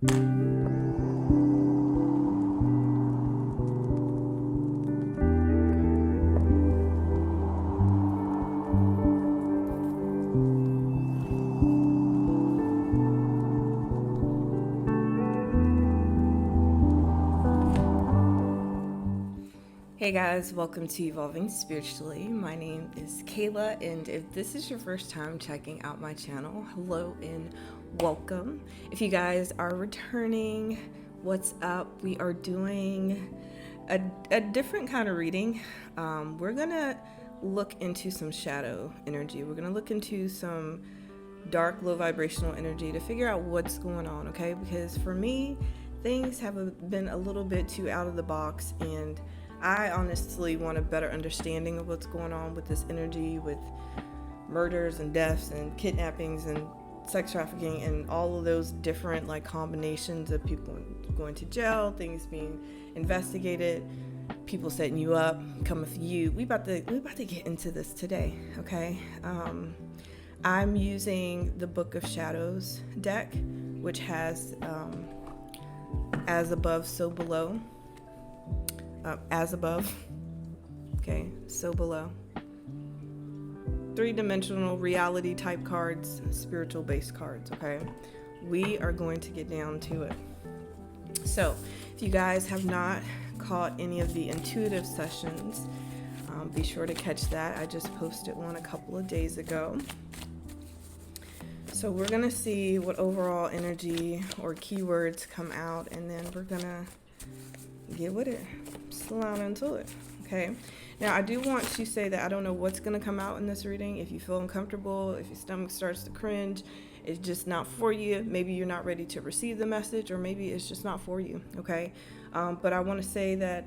Hey guys, welcome to Evolving Spiritually. My name is Kayla, and if this is your first time checking out my channel, hello and welcome. If you guys are returning, what's up? We are doing a different kind of reading. We're gonna look into some shadow energy. We're gonna look into some dark, low vibrational energy to figure out what's going on, okay? Because for me, things have been a little bit too out of the box, and I honestly want a better understanding of what's going on with this energy, with murders and deaths and kidnappings and sex trafficking and all of those different like combinations of people going to jail, things being investigated, people setting you up, coming for you. We about to get into this today, okay? I'm using the Book of Shadows deck, which has as above, so below. As above, okay, so below. 3-dimensional reality type cards, spiritual based cards, okay? We are going to get down to it. So, if you guys have not caught any of the intuitive sessions, be sure to catch that. I just posted one a couple of days ago. So we're going to see what overall energy or keywords come out, and then we're going to get with it, slide into it, okay? Now, I do want to say that I don't know what's going to come out in this reading. If you feel uncomfortable, if your stomach starts to cringe, it's just not for you. Maybe you're not ready to receive the message, or maybe it's just not for you, okay? But I want to say that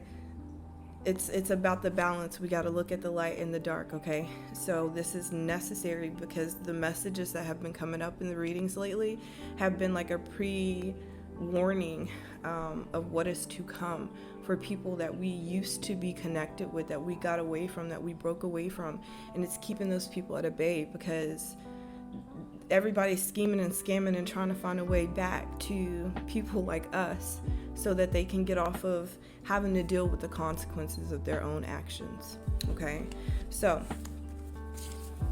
it's about the balance. We got to look at the light and the dark, okay? So this is necessary because the messages that have been coming up in the readings lately have been like a warning of what is to come for people that we used to be connected with, that we got away from, that we broke away from, and it's keeping those people at a bay because everybody's scheming and scamming and trying to find a way back to people like us so that they can get off of having to deal with the consequences of their own actions, okay? So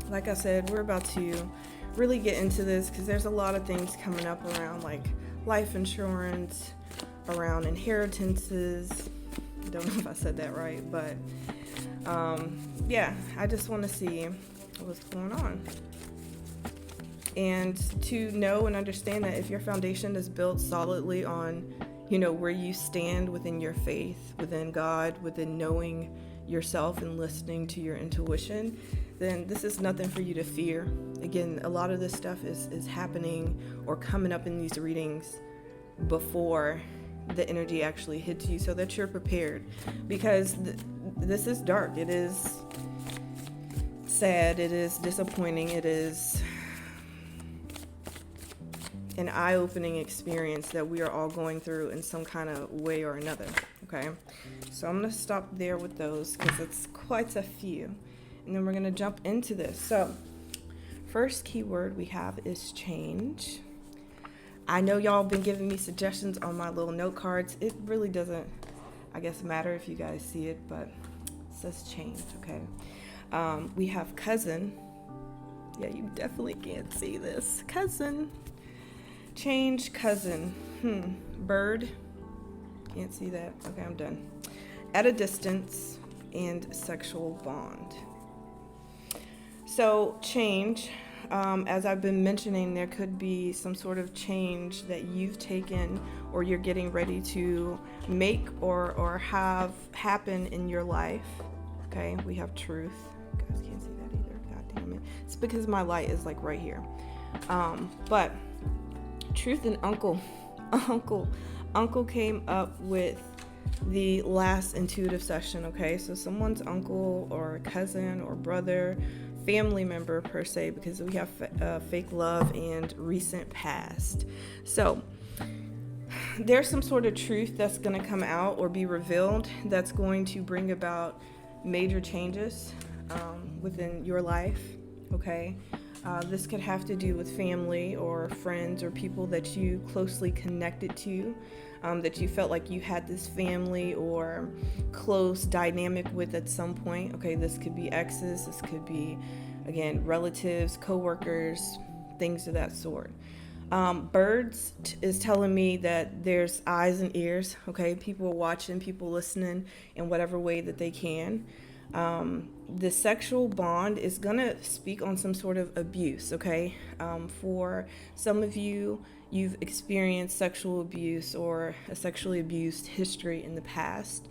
like I said, we're about to really get into this because there's a lot of things coming up around like life insurance, around inheritances. I don't know if I said that right, but yeah, I just want to see what's going on. And to know and understand that if your foundation is built solidly on, you know, where you stand within your faith, within God, within knowing yourself and listening to your intuition, then this is nothing for you to fear. Again, a lot of this stuff is happening or coming up in these readings before the energy actually hits you, so that you're prepared, because this is dark. It is sad. It is disappointing. It is an eye-opening experience that we are all going through in some kind of way or another, okay? So I'm going to stop there with those because it's quite a few, and then we're going to jump into this. So first keyword we have is change. I know y'all been giving me suggestions on my little note cards. It really doesn't, I guess, matter if you guys see it, but it says change, okay? We have cousin. Yeah, you definitely can't see this. Cousin. Change, cousin. Bird. Can't see that. Okay, I'm done. At a distance and sexual bond. So change. As I've been mentioning, there could be some sort of change that you've taken or you're getting ready to make or have happen in your life. Okay, we have truth. You guys can't see that either. God damn it. It's because my light is like right here. But truth and uncle came up with the last intuitive session, okay? So someone's uncle or cousin or brother, family member per se, because we have fake love and recent past. So there's some sort of truth that's going to come out or be revealed that's going to bring about major changes within your life, okay? This could have to do with family or friends or people that you closely connected to, that you felt like you had this family or close dynamic with at some point. Okay, this could be exes, this could be, again, relatives, co-workers, things of that sort. Birds is telling me that there's eyes and ears. Okay, people are watching, people listening in whatever way that they can. The sexual bond is gonna speak on some sort of abuse. Okay, for some of you, you've experienced sexual abuse or a sexually abused history in the past.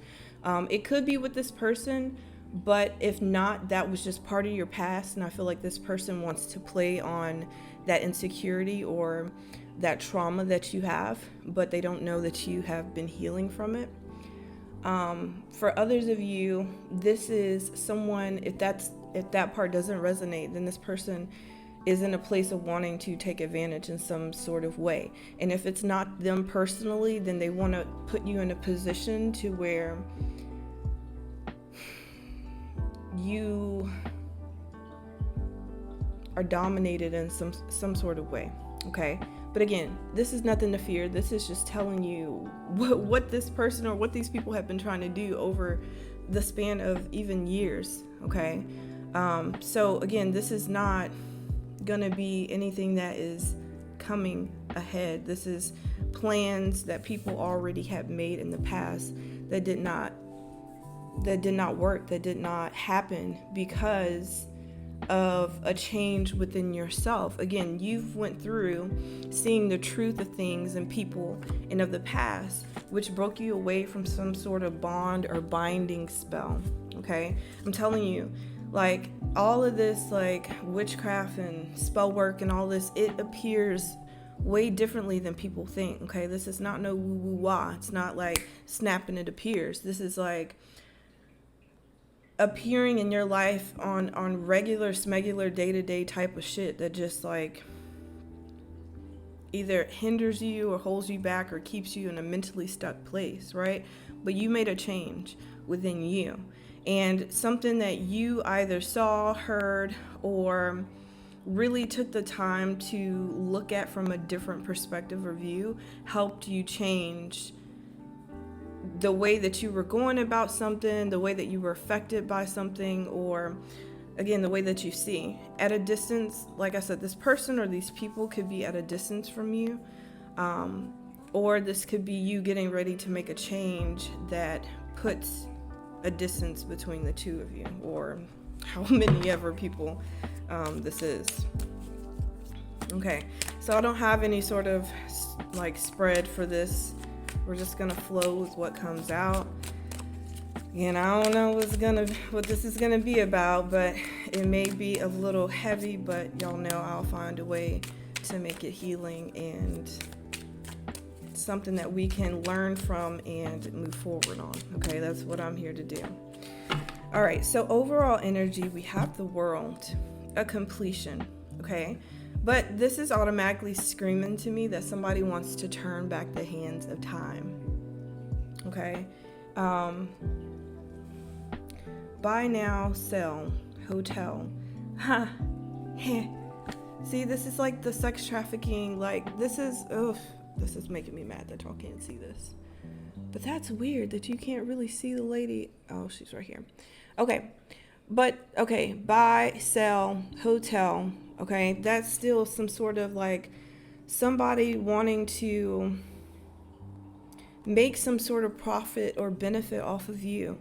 It could be with this person, but if not, that was just part of your past, and I feel like this person wants to play on that insecurity or that trauma that you have, but they don't know that you have been healing from it. For others of you, this is someone, if that part doesn't resonate, then this person is in a place of wanting to take advantage in some sort of way. And if it's not them personally, then they want to put you in a position to where you are dominated in some sort of way. Okay, but again, this is nothing to fear. This is just telling you what this person or what these people have been trying to do over the span of even years. Okay, so again, this is not gonna be anything that is coming ahead. This is plans that people already have made in the past that did not work, that did not happen because of a change within yourself. Again, you've went through seeing the truth of things and people and of the past, which broke you away from some sort of bond or binding spell. Okay, I'm telling you, like, all of this, like, witchcraft and spell work and all this, it appears way differently than people think. Okay, this is not no woo woo wah. It's not like snap and it appears. This is like appearing in your life on regular smegular day-to-day type of shit that just like either hinders you or holds you back or keeps you in a mentally stuck place, right? But you made a change within you, and something that you either saw, heard, or really took the time to look at from a different perspective or view helped you change the way that you were going about something, the way that you were affected by something, or again, the way that you see. At a distance, like I said, this person or these people could be at a distance from you, or this could be you getting ready to make a change that puts a distance between the two of you, or how many ever people this is. Okay, so I don't have any sort of like spread for this. We're just gonna flow with what comes out. And I don't know what this is gonna be about, but it may be a little heavy, but y'all know I'll find a way to make it healing and something that we can learn from and move forward on. Okay, that's what I'm here to do. All right, so overall energy, we have the World, a completion. Okay, but this is automatically screaming to me that somebody wants to turn back the hands of time. Okay, buy now, sell, hotel. Huh. See, this is like the sex trafficking. Like, this is making me mad that y'all can't see this. But that's weird that you can't really see the lady. Oh, she's right here. Okay, but okay, buy, sell, hotel. Okay, that's still some sort of like somebody wanting to make some sort of profit or benefit off of you.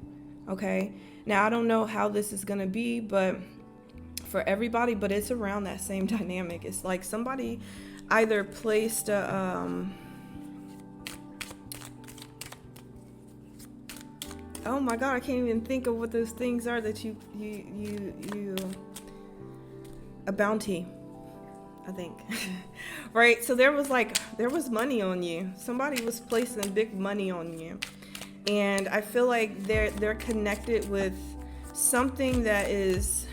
Okay, now I don't know how this is gonna be, but for everybody, but it's around that same dynamic. It's like somebody either placed a oh my god, I can't even think of what those things are that you a bounty, I think. Right, so there was money on you. Somebody was placing big money on you, and I feel like they're connected with something that is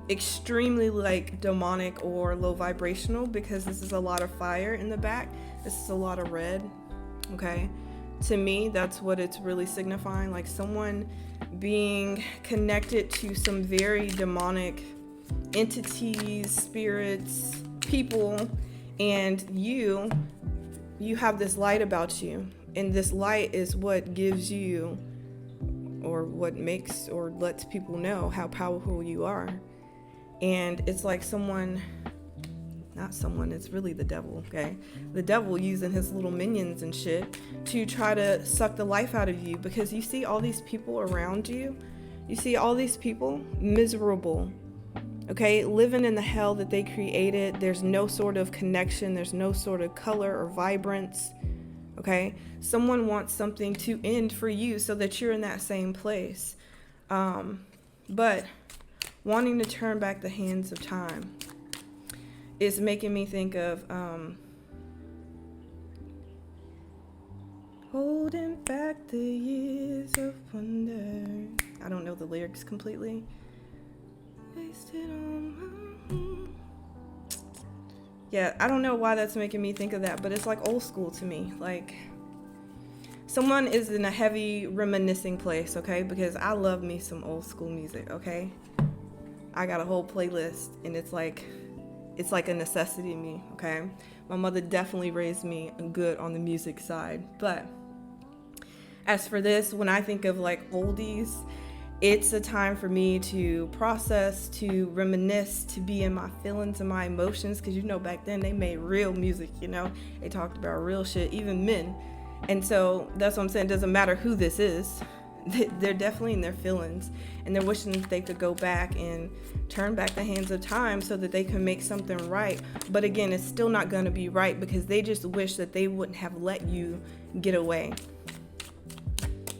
extremely like demonic or low vibrational, because this is a lot of fire in the back. This is a lot of red. Okay, to me, that's what it's really signifying, like someone being connected to some very demonic entities, spirits, people, and you have this light about you, and this light is what gives you, or what makes or lets people know how powerful you are. And it's like it's really the devil, okay? The devil using his little minions and shit to try to suck the life out of you, because you see all these people around you. You see all these people miserable, okay? Living in the hell that they created. There's no sort of connection. There's no sort of color or vibrance, okay? Someone wants something to end for you so that you're in that same place. But wanting to turn back the hands of time is making me think of holding back the years of wonder. I don't know the lyrics completely. Wasted on yeah, I don't know why that's making me think of that, but it's like old school to me. Like, someone is in a heavy reminiscing place, okay? Because I love me some old school music, okay? I got a whole playlist, and it's like a necessity to me, okay? My mother definitely raised me good on the music side. But as for this, when I think of like oldies, it's a time for me to process, to reminisce, to be in my feelings and my emotions. Because, you know, back then they made real music, you know? They talked about real shit, even men. And so that's what I'm saying. It doesn't matter who this is. They're definitely in their feelings, and they're wishing that they could go back and turn back the hands of time so that they can make something right. But again, it's still not going to be right, because they just wish that they wouldn't have let you get away.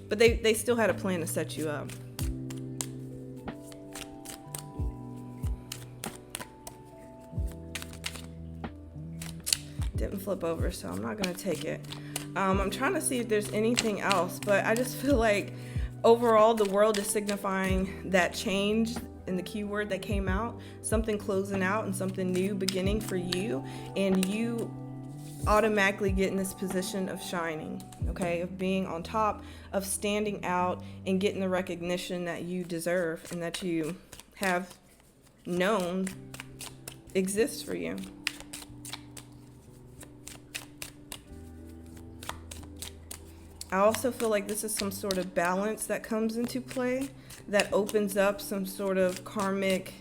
But they still had a plan to set you up. Didn't flip over, so I'm not going to take it. I'm trying to see if there's anything else, but I just feel like overall the world is signifying that change in the keyword that came out, something closing out and something new beginning for you, and you automatically get in this position of shining, okay, of being on top, of standing out and getting the recognition that you deserve and that you have known exists for you. I also feel like this is some sort of balance that comes into play that opens up some sort of karmic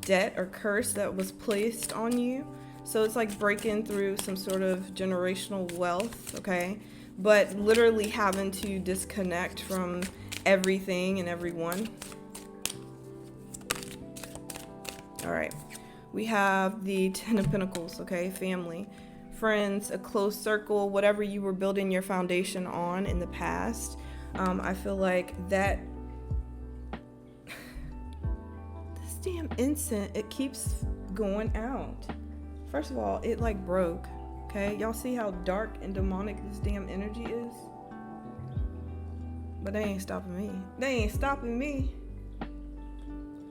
debt or curse that was placed on you. So it's like breaking through some sort of generational wealth, okay? But literally having to disconnect from everything and everyone. All right. We have the Ten of Pentacles, okay? Family, friends, a close circle, whatever you were building your foundation on in the past. I feel like that this damn incense, it keeps going out. First of all, it like broke, okay? Y'all see how dark and demonic this damn energy is? But they ain't stopping me. They ain't stopping me.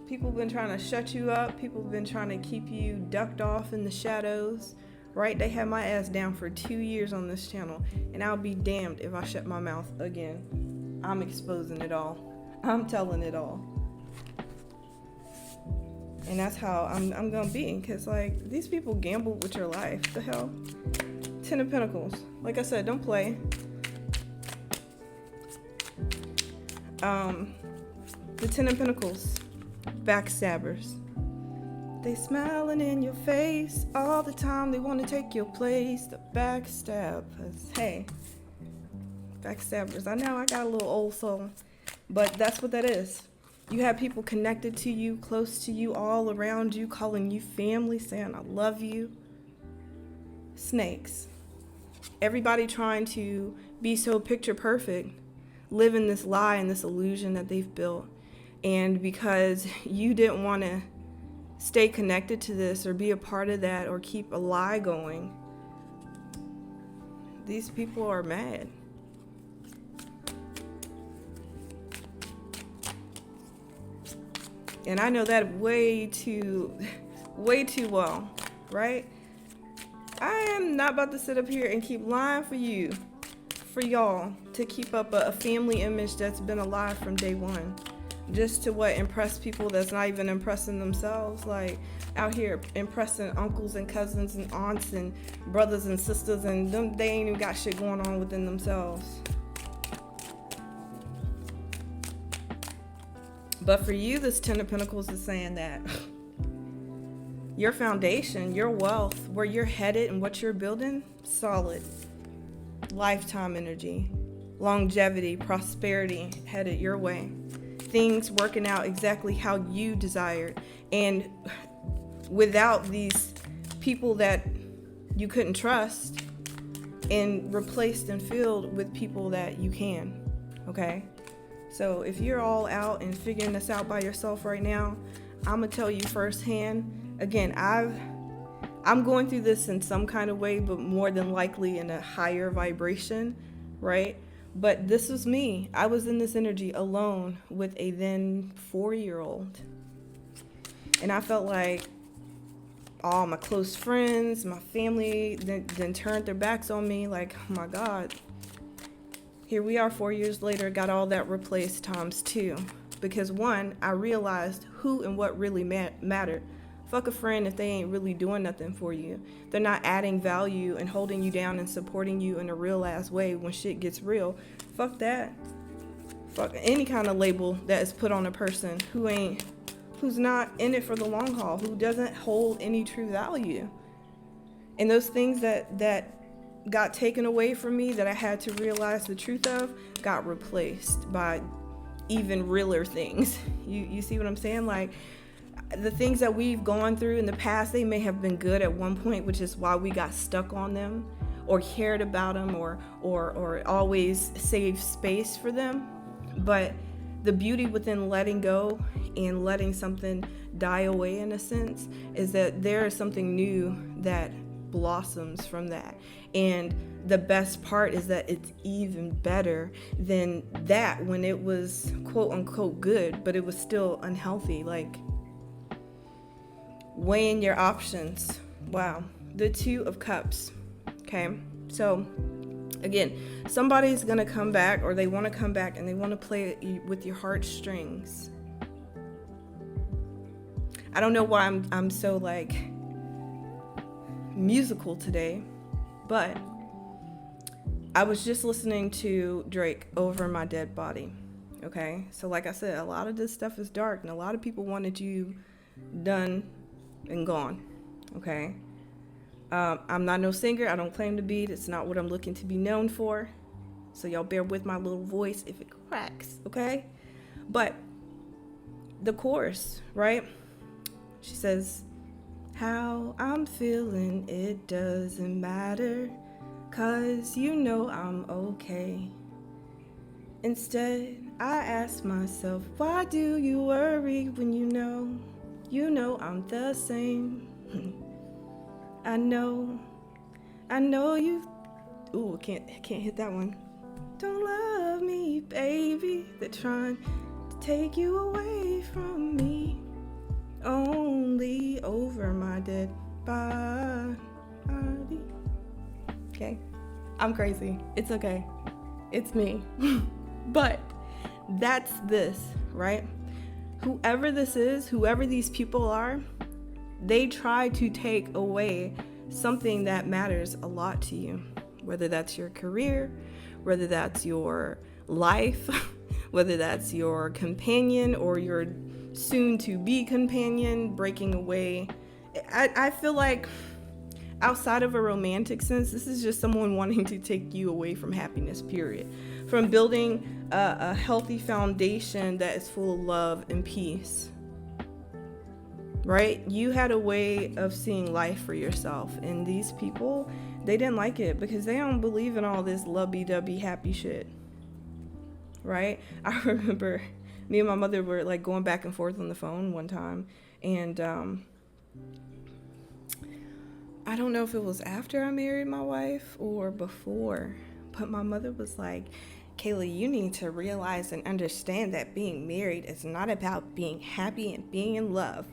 People have been trying to shut you up. People have been trying to keep you ducked off in the shadows. Right? They had my ass down for 2 years on this channel, and I'll be damned if I shut my mouth again. I'm exposing it all. I'm telling it all. And that's how I'm gonna be, because like these people gamble with your life. The hell? Ten of Pentacles. Like I said, don't play. The Ten of Pentacles. Backstabbers. They smiling in your face all the time. They want to take your place. The backstabbers. Hey, backstabbers. I know I got a little old soul, but that's what that is. You have people connected to you, close to you, all around you, calling you family, saying I love you. Snakes. Everybody trying to be so picture perfect, living this lie and this illusion that they've built. And because you didn't want to stay connected to this or be a part of that or keep a lie going, these people are mad. And I know that way too well, right? I am not about to sit up here and keep lying for y'all to keep up a family image that's been alive from day one. just to impress people that's not even impressing themselves. Like out here impressing uncles and cousins and aunts and brothers and sisters, and they ain't even got shit going on within themselves. But for you, this 10 of Pentacles is saying that your foundation, your wealth, where you're headed and what you're building, solid. Lifetime energy, longevity, prosperity headed your way. Things working out exactly how you desired. And without these people that you couldn't trust, and replaced and filled with people that you can. Okay? So if you're all out and figuring this out by yourself right now, I'm going to tell you firsthand, again, I'm going through this in some kind of way, but more than likely in a higher vibration, right? But this was me. I was in this energy alone with a then 4-year-old. And I felt like all my close friends, my family, then turned their backs on me. Like, oh my God. Here we are 4 years later, got all that replaced times 2. Because 1, I realized who and what really mattered. Fuck a friend if they ain't really doing nothing for you. They're not adding value and holding you down and supporting you in a real ass way when shit gets real. Fuck that. Fuck any kind of label that is put on a person who's not in it for the long haul, who doesn't hold any true value. And those things that got taken away from me, that I had to realize the truth of, got replaced by even realer things. You see what I'm saying? Like, the things that we've gone through in the past, they may have been good at one point, which is why we got stuck on them or cared about them or always saved space for them. But the beauty within letting go and letting something die away, in a sense, is that there is something new that blossoms from that. And the best part is that it's even better than that when it was quote unquote good, but it was still unhealthy. Like, weighing your options. Wow. The 2 of Cups. Okay. So again, somebody's going to come back, or they want to come back and they want to play with your heartstrings. I don't know why I'm so like musical today, but I was just listening to Drake, Over My Dead Body. Okay. So like I said, a lot of this stuff is dark and a lot of people wanted you done and gone. Okay. I'm not no singer. I don't claim to be. It's not what I'm looking to be known for. So y'all bear with my little voice if it cracks. Okay. But the chorus, right? She says, how I'm feeling, it doesn't matter, 'cause you know I'm okay. Instead, I ask myself, why do you worry when you know I'm the same? I know you. Ooh, can't hit that one. Don't love me, baby. They're trying to take you away from me. Only over my dead body. Okay, I'm crazy. It's okay. It's me. But that's this, right? Whoever this is, whoever these people are, they try to take away something that matters a lot to you. Whether that's your career, whether that's your life, whether that's your companion or your soon-to-be companion breaking away. I feel like outside of a romantic sense, this is just someone wanting to take you away from happiness, period. From building a healthy foundation that is full of love and peace. Right? You had a way of seeing life for yourself. And these people, they didn't like it because they don't believe in all this lovey-dovey happy shit. Right? I remember me and my mother were like going back and forth on the phone one time. And I don't know if it was after I married my wife or before. But my mother was like, Kayla, you need to realize and understand that being married is not about being happy and being in love.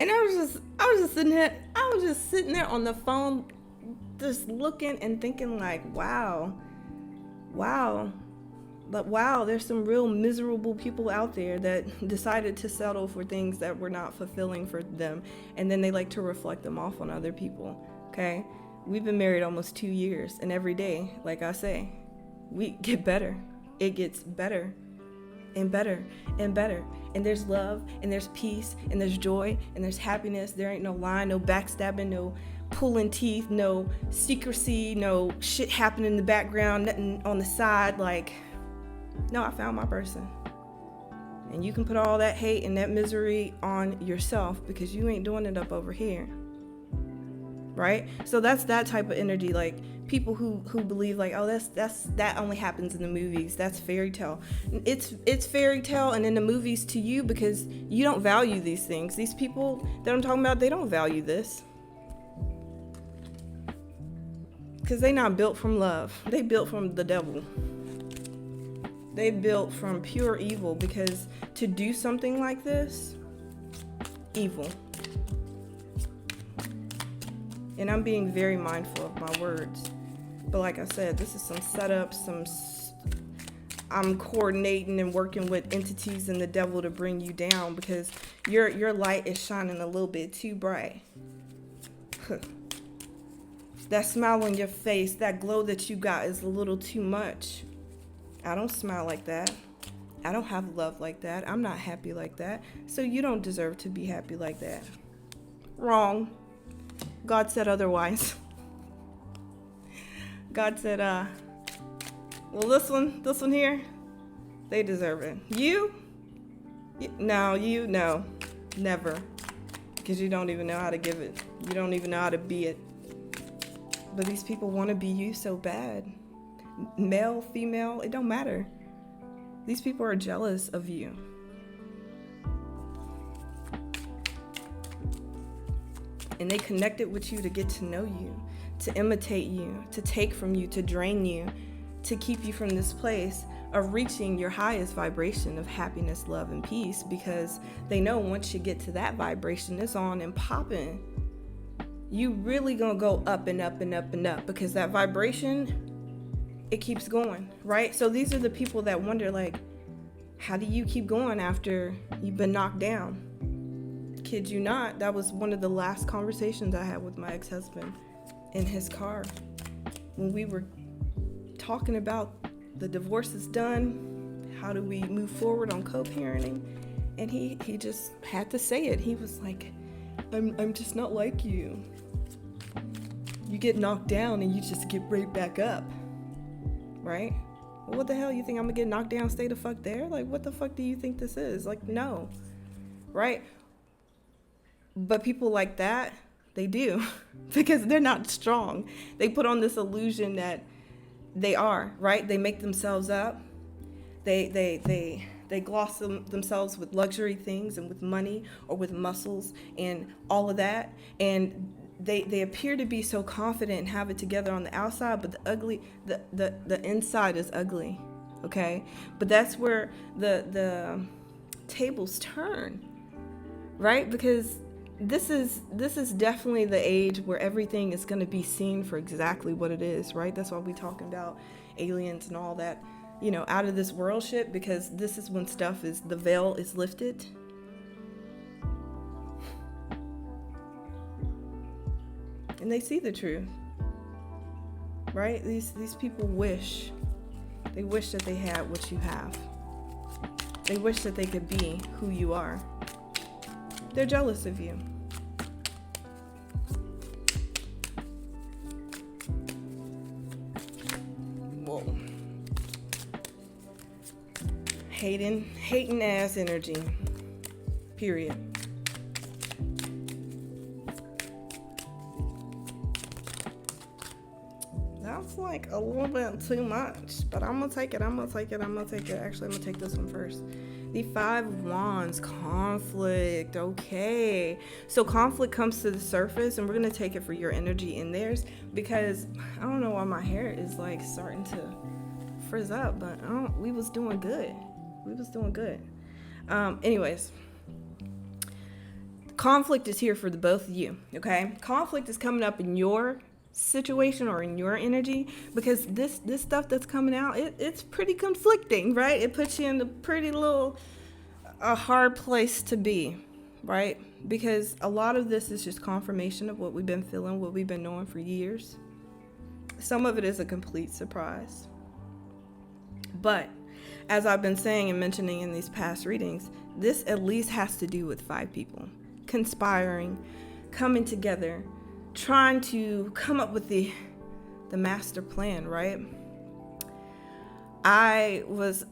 And I was just sitting there on the phone, just looking and thinking like, wow, But wow, there's some real miserable people out there that decided to settle for things that were not fulfilling for them. And then they like to reflect them off on other people. Okay? We've been married almost 2 years. And every day, like I say, we get better. It gets better and better and better. And there's love and there's peace and there's joy and there's happiness. There ain't no lying, no backstabbing, no pulling teeth, no secrecy, no shit happening in the background, nothing on the side. Like, no, I found my person. And you can put all that hate and that misery on yourself because you ain't doing it up over here. Right? So that's that type of energy. Like people who believe like, oh, that only happens in the movies. That's fairy tale. It's fairy tale and in the movies to you because you don't value these things. These people that I'm talking about, they don't value this. Because they not built from love. They built from the devil. They built from pure evil because to do something like this, evil. And I'm being very mindful of my words. But like I said, this is some setup, I'm coordinating and working with entities and the devil to bring you down because your light is shining a little bit too bright. That smile on your face, that glow that you got is a little too much. I don't smile like that. I don't have love like that. I'm not happy like that. So you don't deserve to be happy like that. Wrong. God said otherwise. God said, well, this one here, they deserve it. You? No, never. Because you don't even know how to give it. You don't even know how to be it. But these people want to be you so bad. Male, female, it don't matter. These people are jealous of you. And they connected with you to get to know you, to imitate you, to take from you, to drain you, to keep you from this place of reaching your highest vibration of happiness, love, and peace, because they know once you get to that vibration, it's on and popping. You really gonna go up and up and up and up because that vibration, it keeps going, right? So these are the people that wonder, like, how do you keep going after you've been knocked down? Kid you not, that was one of the last conversations I had with my ex-husband in his car when we were talking about the divorce is done, how do we move forward on co-parenting, and he just had to say it. He was like, I'm just not like you. You get knocked down and you just get right back up, right? Well, what the hell, you think I'm gonna get knocked down, stay the fuck there? Like, what the fuck do you think this is? Like, no, right? But people like that, they do because they're not strong. They put on this illusion that they are, right? They make themselves up. They gloss themselves with luxury things and with money or with muscles and all of that. And they appear to be so confident and have it together on the outside, but the inside is ugly, okay? But that's where the tables turn, right? Because this is definitely the age where everything is going to be seen for exactly what it is, right? That's why we talking about aliens and all that, you know, out of this world shit, because this is when the veil is lifted. And they see the truth, right? These people wish that they had what you have. They wish that they could be who you are. They're jealous of you. Whoa. Hating ass energy. Period. That's like a little bit too much, but I'm gonna take it. Actually, I'm gonna take this one first. The 5 of Wands, conflict. Okay, so conflict comes to the surface, and we're gonna take it for your energy in theirs, because I don't know why my hair is like starting to frizz up, but we was doing good. Anyways, conflict is here for the both of you. Okay, conflict is coming up in your situation or in your energy, because this stuff that's coming out, it's pretty conflicting, right? It puts you in a pretty little a hard place to be, right? Because a lot of this is just confirmation of what we've been feeling, what we've been knowing for years. Some of it is a complete surprise. But as I've been saying and mentioning in these past readings, this at least has to do with 5 people conspiring, coming together, trying to come up with the master plan, right? I was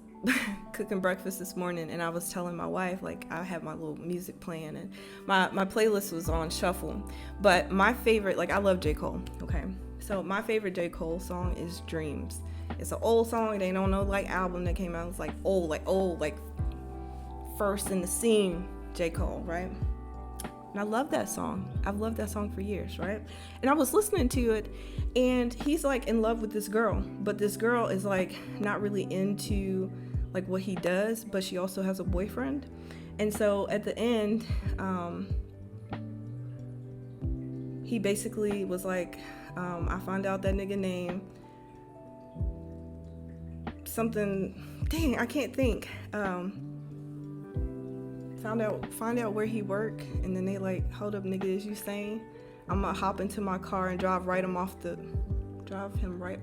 cooking breakfast this morning, and I was telling my wife, like, I have my little music playing, and my playlist was on shuffle. But my favorite, like, I love J. Cole, okay? So my favorite J. Cole song is Dreams. It's an old song. They don't know, like, album that came out. It's like old, first in the scene J. Cole, right? And I love that song. I've loved that song for years, right? And I was listening to it, and he's like in love with this girl, but this girl is like not really into like what he does, but she also has a boyfriend. And so at the end, he basically was like, I found out that nigga name, something, dang, I can't think. Find out where he work, and then they like, hold up, nigga, is you saying I'm gonna hop into my car and drive him right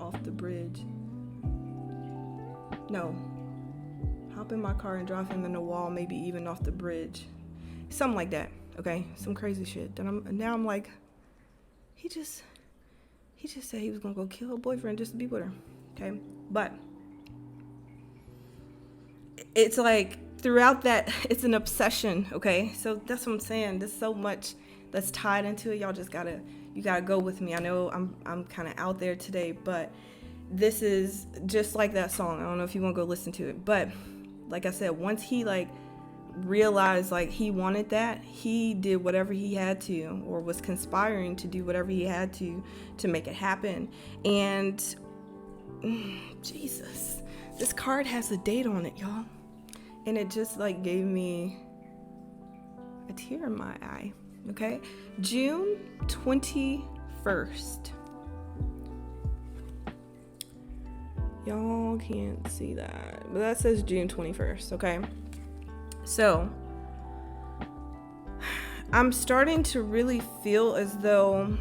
off the bridge? No, hop in my car and drive him in the wall, maybe even off the bridge, something like that. Okay, some crazy shit. Then I'm like, he just said he was gonna go kill her boyfriend just to be with her. Okay, but it's like throughout that, it's an obsession. Okay, so that's what I'm saying. There's so much that's tied into it. Y'all just gotta go with me. I know I'm kind of out there today, but this is just like that song. I don't know if you want to go listen to it, but like I said, once he like realized like he wanted that, he did whatever he had to, or was conspiring to do whatever he had to make it happen. And Jesus, this card has a date on it, y'all. And it just like gave me a tear in my eye. Okay, June 21st. Y'all can't see that, but that says June 21st. Okay, so I'm starting to really feel as though,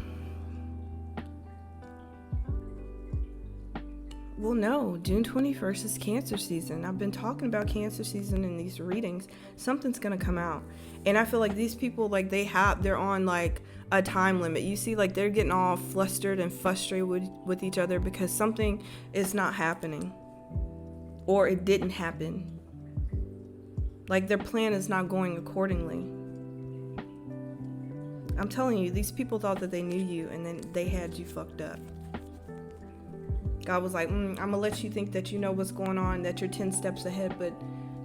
well, no, June 21st is Cancer season. I've been talking about Cancer season in these readings. Something's going to come out. And I feel like these people, like, they're on, like, a time limit. You see, like, they're getting all flustered and frustrated with each other because something is not happening. Or it didn't happen. Like, their plan is not going accordingly. I'm telling you, these people thought that they knew you, and then they had you fucked up. God was like, I'm going to let you think that you know what's going on, that you're 10 steps ahead, but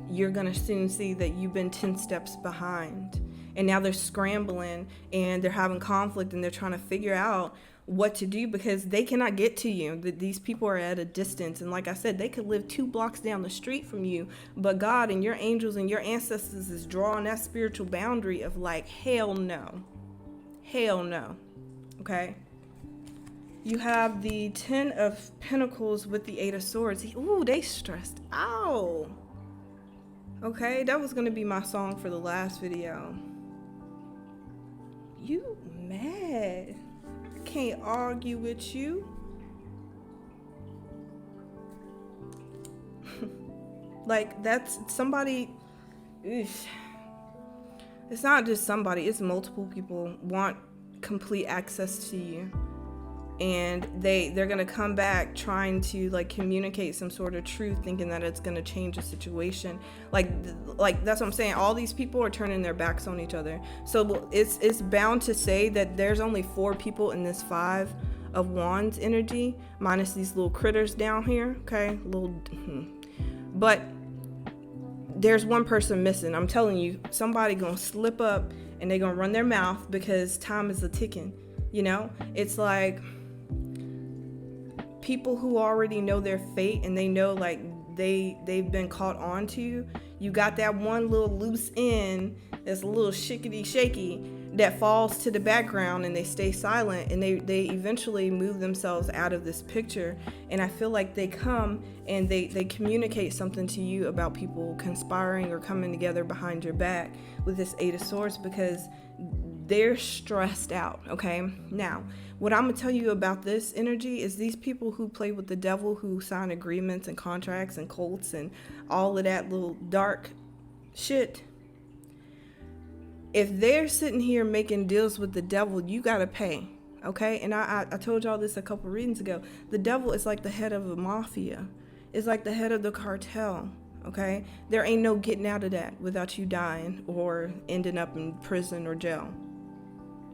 you're going to soon see that you've been 10 steps behind. And now they're scrambling, and they're having conflict, and they're trying to figure out what to do because they cannot get to you. These people are at a distance. And like I said, they could live 2 blocks down the street from you, but God and your angels and your ancestors is drawing that spiritual boundary of like, hell no. Hell no. Okay? You have the 10 of Pentacles with the 8 of Swords. Ooh, they stressed out. Okay, that was going to be my song for the last video. You mad. I can't argue with you. Like, that's somebody. It's not just somebody. It's multiple people want complete access to you. And they're going to come back trying to like communicate some sort of truth, thinking that it's going to change the situation. Like that's what I'm saying. All these people are turning their backs on each other. So it's bound to say that there's only 4 people in this 5 of Wands energy, minus these little critters down here. Okay, but there's one person missing. I'm telling you, somebody gonna slip up and they're gonna run their mouth because time is a ticking. You know, it's like people who already know their fate and they know like they've been caught on to. You got that one little loose end that's a little shickety shaky that falls to the background and they stay silent, and they eventually move themselves out of this picture. And I feel like they come and they communicate something to you about people conspiring or coming together behind your back with this Eight of Swords, because they're stressed out. Okay, now what I'm gonna tell you about this energy is these people who play with the devil, who sign agreements and contracts and cults and all of that little dark shit. If they're sitting here making deals with the devil, you gotta pay. Okay, and I told y'all this a couple readings ago. The devil is like the head of a mafia. It's like the head of the cartel. Okay, there ain't no getting out of that without you dying or ending up in prison or jail,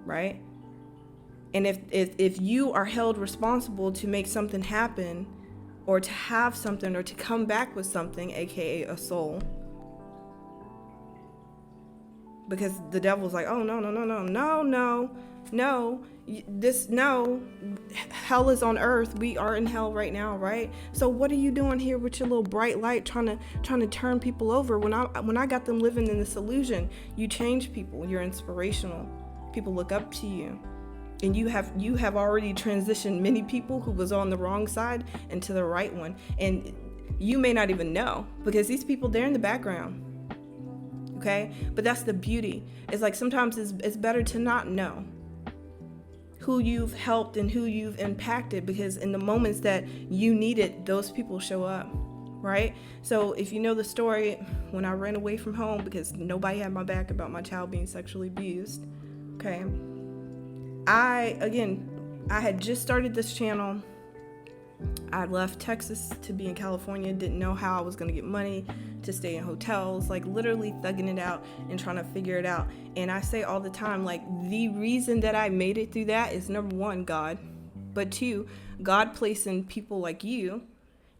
right? And if you are held responsible to make something happen, or to have something, or to come back with something, aka a soul, because the devil's like, oh, no, hell is on earth. We are in hell right now, right? So what are you doing here with your little bright light trying to turn people over when I got them living in this illusion? You change people. You're inspirational. People look up to you. And you have already transitioned many people who was on the wrong side into the right one. And you may not even know, because these people, they're in the background. Okay, but that's the beauty. It's like sometimes it's better to not know who you've helped and who you've impacted, because in the moments that you need it, those people show up, right? So if you know the story, when I ran away from home because nobody had my back about my child being sexually abused, okay, I had just started this channel. I left Texas to be in California, didn't know how I was going to get money to stay in hotels, like literally thugging it out and trying to figure it out. And I say all the time, like, the reason that I made it through that is, number one, God, but two, God placing people like you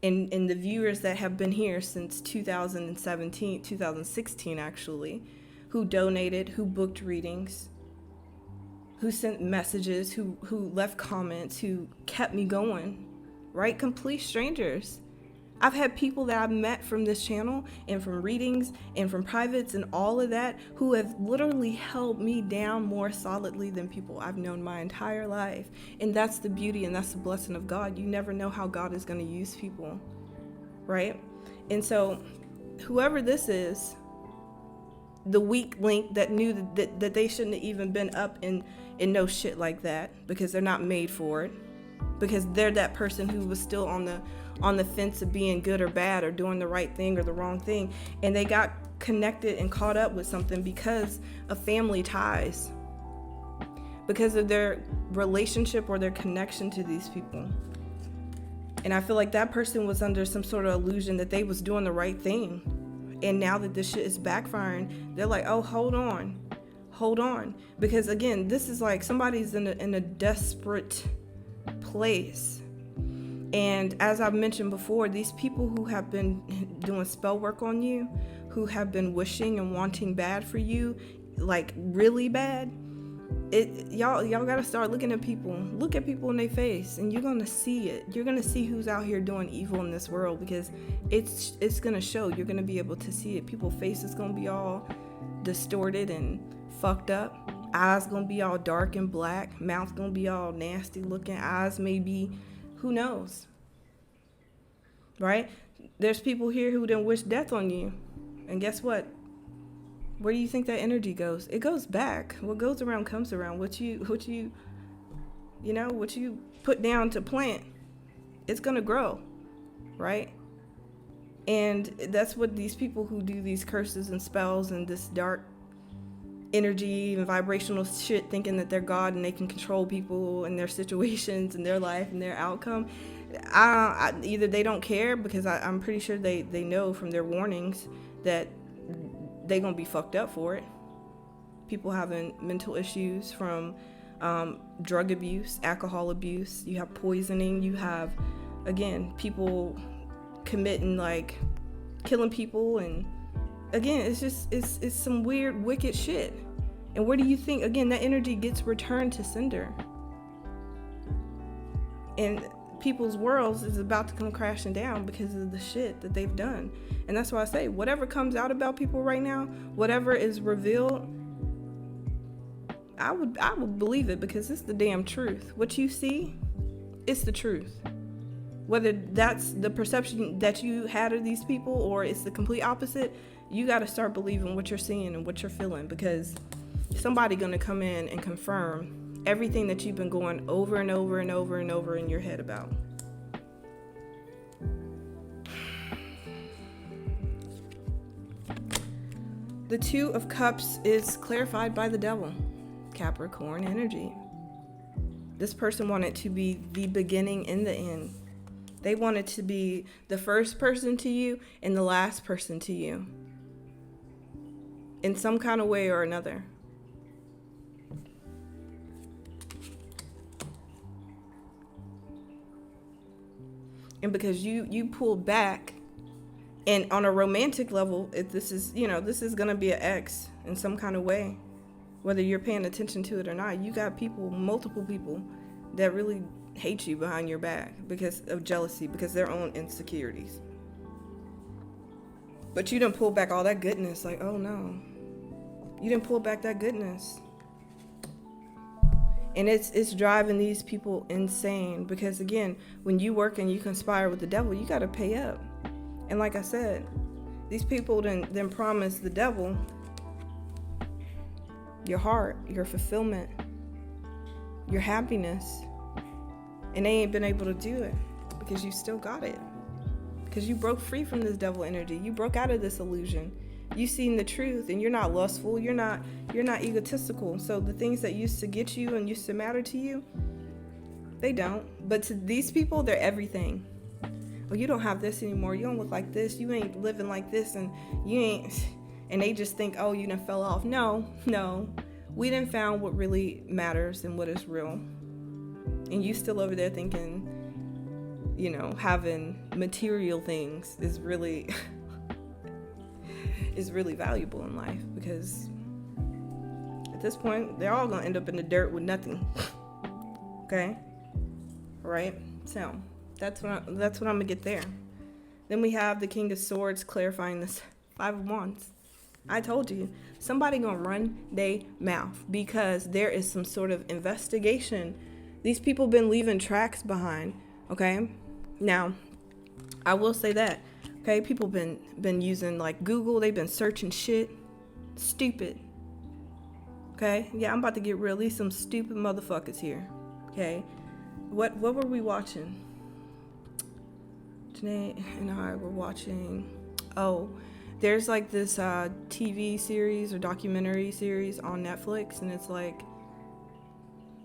and the viewers that have been here since 2016 actually, who donated, who booked readings, who sent messages, who left comments, who kept me going, right? Complete strangers. I've had people that I've met from this channel and from readings and from privates and all of that, who have literally held me down more solidly than people I've known my entire life. And that's the beauty, and that's the blessing of God. You never know how God is going to use people, right? And so whoever this is, the weak link that knew that they shouldn't have even been up in no shit like that, because they're not made for it, because they're that person who was still on the fence of being good or bad, or doing the right thing or the wrong thing, and they got connected and caught up with something because of family ties, because of their relationship or their connection to these people. And I feel like that person was under some sort of illusion that they was doing the right thing, and now that this shit is backfiring, they're like, oh, hold on, because again, this is like somebody's in a desperate place. And as I've mentioned before, these people who have been doing spell work on you, who have been wishing and wanting bad for you, like really bad, y'all gotta start looking at people. Look at people in their face, and you're gonna see it. You're gonna see who's out here doing evil in this world, because it's gonna show. You're gonna be able to see it. People's faces gonna be all distorted and fucked up. Eyes gonna be all dark and black. Mouth gonna be all nasty looking. Eyes maybe, who knows, right? There's people here who didn't wish death on you, and guess what? Where do you think that energy goes? It goes back. What goes around comes around. What you put down to plant, it's gonna grow, right? And that's what these people who do these curses and spells and this dark energy and vibrational shit, thinking that they're God and they can control people and their situations and their life and their outcome. Either they don't care, because I'm pretty sure they know from their warnings that they're gonna be fucked up for it. People having mental issues from drug abuse, alcohol abuse. You have poisoning. You have, again, people committing, like, killing people, and again, it's some weird, wicked shit. And where do you think, again, that energy gets returned to sender? And people's worlds is about to come crashing down because of the shit that they've done. And that's why I say, whatever comes out about people right now, whatever is revealed, I would believe it, because it's the damn truth. What you see, it's the truth. Whether that's the perception that you had of these people or it's the complete opposite, you got to start believing what you're seeing and what you're feeling, because somebody's going to come in and confirm everything that you've been going over and over and over and over in your head about. The Two of Cups is clarified by the Devil, Capricorn energy. This person wanted to be the beginning and the end. They wanted to be the first person to you and the last person to you, in some kind of way or another. And because you pulled back, and on a romantic level, this is going to be an ex in some kind of way, whether you're paying attention to it or not. You got multiple people that really hate you behind your back because of jealousy, because their own insecurities. But you didn't pull back all that goodness. Like, oh no, you didn't pull back that goodness. And it's driving these people insane, because again, when you work and you conspire with the devil, you got to pay up. And like I said, these people then promise the devil your heart, your fulfillment, your happiness. And they ain't been able to do it, because you still got it. Because you broke free from this devil energy. You broke out of this illusion. You seen the truth, and you're not lustful. You're not egotistical. So the things that used to get you and used to matter to you, they don't. But to these people, they're everything. Well, you don't have this anymore. You don't look like this. You ain't living like this, and you ain't. And they just think, oh, you done fell off. No. We done found what really matters and what is real. And you still over there thinking, having material things is really valuable in life, because at this point, they're all going to end up in the dirt with nothing. Okay? Right? So that's what I'm going to get there. Then we have the King of Swords clarifying this Five of Wands. I told you, somebody going to run their mouth, because there is some sort of investigation. These people been leaving tracks behind, okay? Now, I will say that, okay? People been using like Google. They've been searching shit. Stupid. Okay? Yeah, I'm about to get real. These some stupid motherfuckers here. Okay? What were we watching? Janae and I were watching, there's like this TV series or documentary series on Netflix, and it's like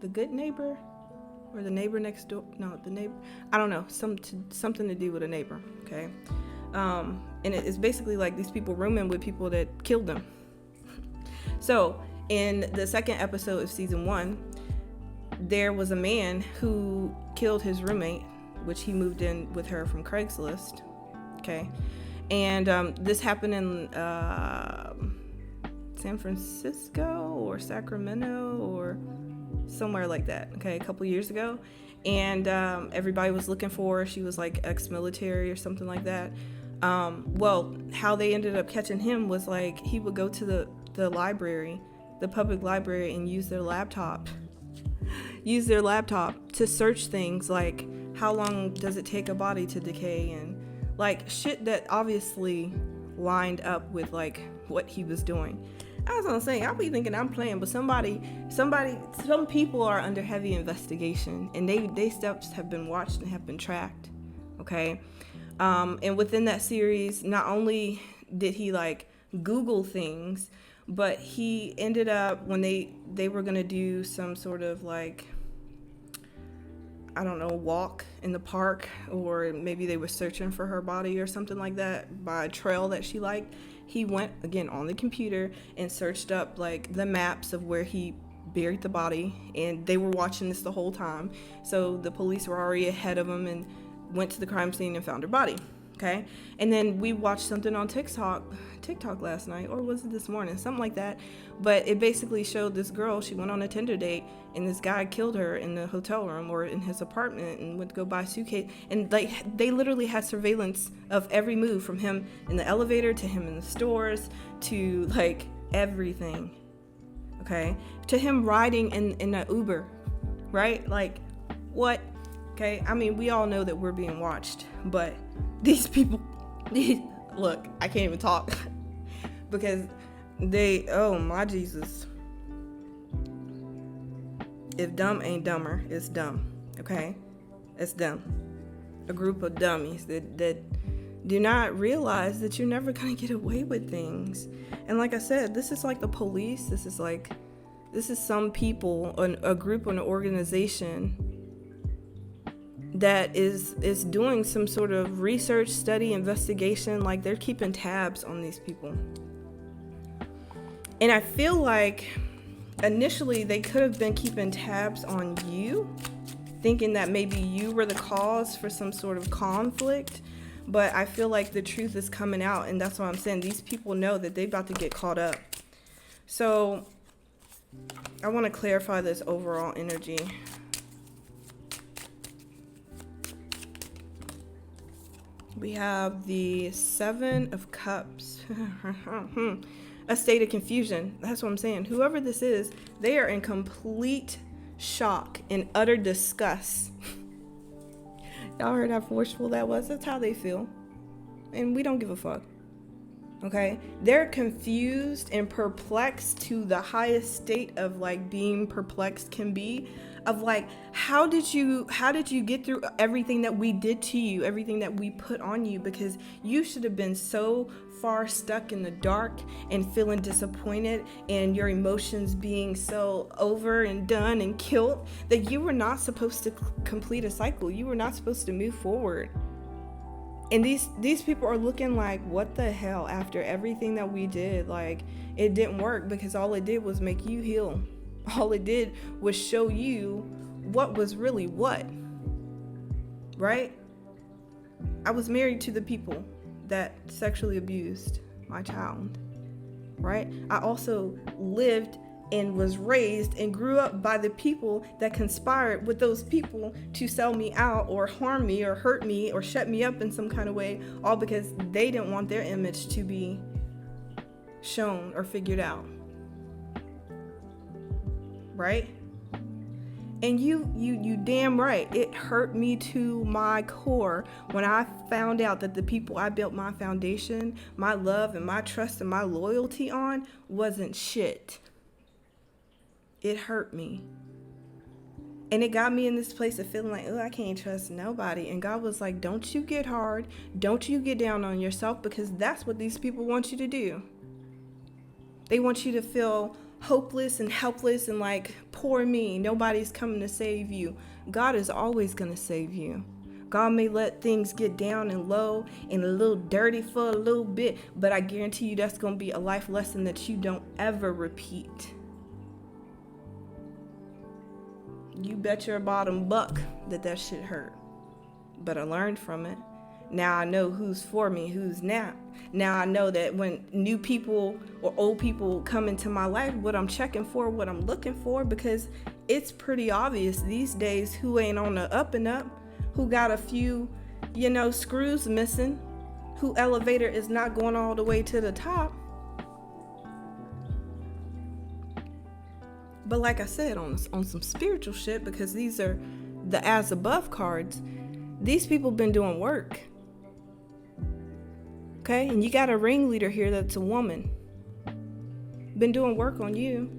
The Good Neighbor, or The Neighbor Next Door. No, The Neighbor. I don't know. Something to do with a neighbor. Okay. And it's basically like these people rooming with people that killed them. So in the second episode of season 1, there was a man who killed his roommate, which he moved in with her from Craigslist. Okay. And this happened in San Francisco or Sacramento or somewhere like that, okay, a couple years ago. And everybody was looking for her. She was like ex-military or something like that. Well, how they ended up catching him was like he would go to the library, the public library, and use their laptop to search things like how long does it take a body to decay, and like shit that obviously lined up with like what he was doing. I was gonna say, I'll be thinking I'm playing, but some people are under heavy investigation, and they steps have been watched and have been tracked. Okay. And within that series, not only did he like Google things, but he ended up, when they were gonna do some sort of like, I don't know, walk in the park, or maybe they were searching for her body or something like that by a trail that she liked. He went again on the computer and searched up like the maps of where he buried the body, and they were watching this the whole time. So the police were already ahead of him and went to the crime scene and found her body. Okay. And then we watched something on TikTok last night, or was it this morning? Something like that. But it basically showed this girl, she went on a Tinder date, and this guy killed her in the hotel room or in his apartment, and went to go buy a suitcase. And like they literally had surveillance of every move, from him in the elevator to him in the stores to like everything. okay? To him riding in an Uber, right? Like, what? Okay, I mean, we all know that we're being watched, but these people, look, I can't even talk because oh my Jesus. If dumb ain't dumber, it's dumb, okay? It's dumb. A group of dummies that do not realize that you're never gonna get away with things. And like I said, this is like the police. This is some people, a group or an organization that is doing some sort of research, study, investigation. Like, they're keeping tabs on these people. And I feel like initially they could have been keeping tabs on you, thinking that maybe you were the cause for some sort of conflict. But I feel like the truth is coming out, and that's what I'm saying. These people know that they're about to get caught up. So I want to clarify this overall energy. We have the 7 of Cups. A state of confusion. That's what I'm saying. Whoever this is, they are in complete shock and utter disgust. Y'all heard how forceful that was? That's how they feel. And we don't give a fuck. Okay? They're confused and perplexed to the highest state of like being perplexed can be. Of like, how did you get through everything that we did to you, everything that we put on you? Because you should have been so far stuck in the dark and feeling disappointed and your emotions being so over and done and killed that you were not supposed to complete a cycle. You were not supposed to move forward. And these people are looking like, what the hell? After everything that we did, like, it didn't work because all it did was make you heal. All it did was show you what was really what, right? I was married to the people that sexually abused my child, right? I also lived and was raised and grew up by the people that conspired with those people to sell me out or harm me or hurt me or shut me up in some kind of way, all because they didn't want their image to be shown or figured out. Right? And you damn right, it hurt me to my core when I found out that the people I built my foundation, my love and my trust and my loyalty on wasn't shit. It hurt me. And it got me in this place of feeling like, oh, I can't trust nobody. And God was like, don't you get hard. Don't you get down on yourself, because that's what these people want you to do. They want you to feel hopeless and helpless and like, poor me, nobody's coming to save you. God is always going to save you. God may let things get down and low and a little dirty for a little bit, but I guarantee you that's going to be a life lesson that you don't ever repeat. You bet your bottom buck that shit hurt. But I learned from it. Now I know who's for me, who's not. Now I know that when new people or old people come into my life, what I'm checking for, what I'm looking for, because it's pretty obvious these days who ain't on the up and up, who got a few, screws missing, who elevator is not going all the way to the top. But like I said, on some spiritual shit, because these are the as above cards, these people been doing work. Okay, and you got a ringleader here that's a woman. Been doing work on you.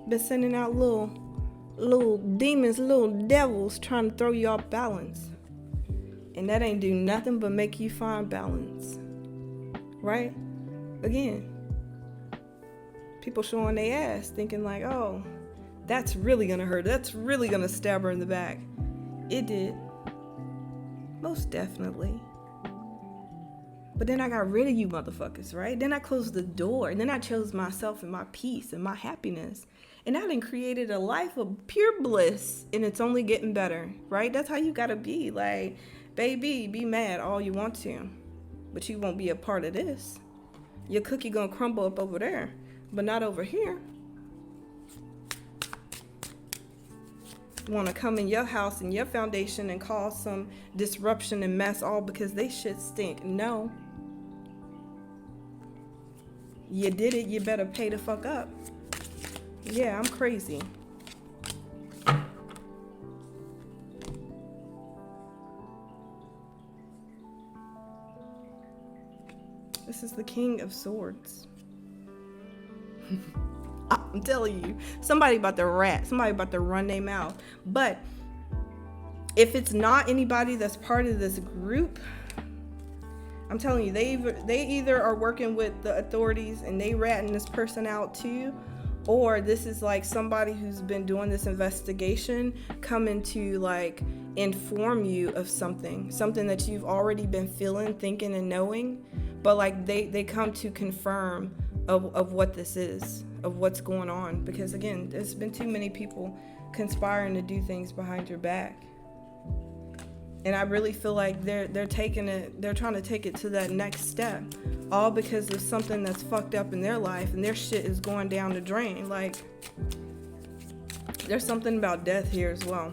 Been sending out little demons, little devils trying to throw you off balance. And that ain't do nothing but make you find balance. Right? Again, people showing their ass thinking like, oh, that's really gonna hurt. That's really gonna stab her in the back. It did. Most definitely. But then I got rid of you motherfuckers, right? Then I closed the door, and then I chose myself and my peace and my happiness. And I done created a life of pure bliss, and it's only getting better, right? That's how you gotta be. Like, baby, be mad all you want to, but you won't be a part of this. Your cookie gonna crumble up over there, but not over here. Want to come in your house and your foundation and cause some disruption and mess, all because they shit stink. No. You did it, you better pay the fuck up. Yeah, I'm crazy. This is the King of Swords. I'm telling you, somebody about to run their mouth. But if it's not anybody that's part of this group, I'm telling you, they either are working with the authorities and they ratting this person out too, or this is like somebody who's been doing this investigation coming to like inform you of something that you've already been feeling, thinking, and knowing, but like they come to confirm of what this is, of what's going on, because again, there's been too many people conspiring to do things behind your back. And I really feel like they're trying to take it to that next step, all because of something that's fucked up in their life, and their shit is going down the drain. Like, there's something about death here as well.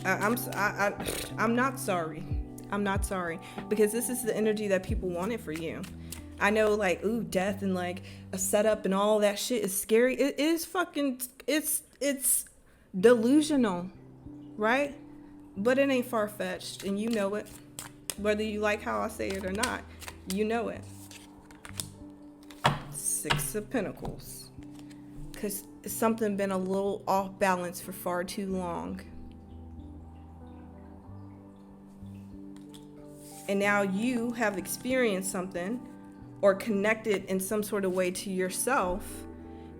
I'm not sorry. I'm not sorry, because this is the energy that people wanted for you. I know, like, ooh, death and like a setup and all that shit is scary. It is fucking, it's delusional, right? But it ain't far-fetched, and you know it. Whether you like how I say it or not, you know it. 6 of Pentacles. Because something been a little off balance for far too long. And now you have experienced something or connected in some sort of way to yourself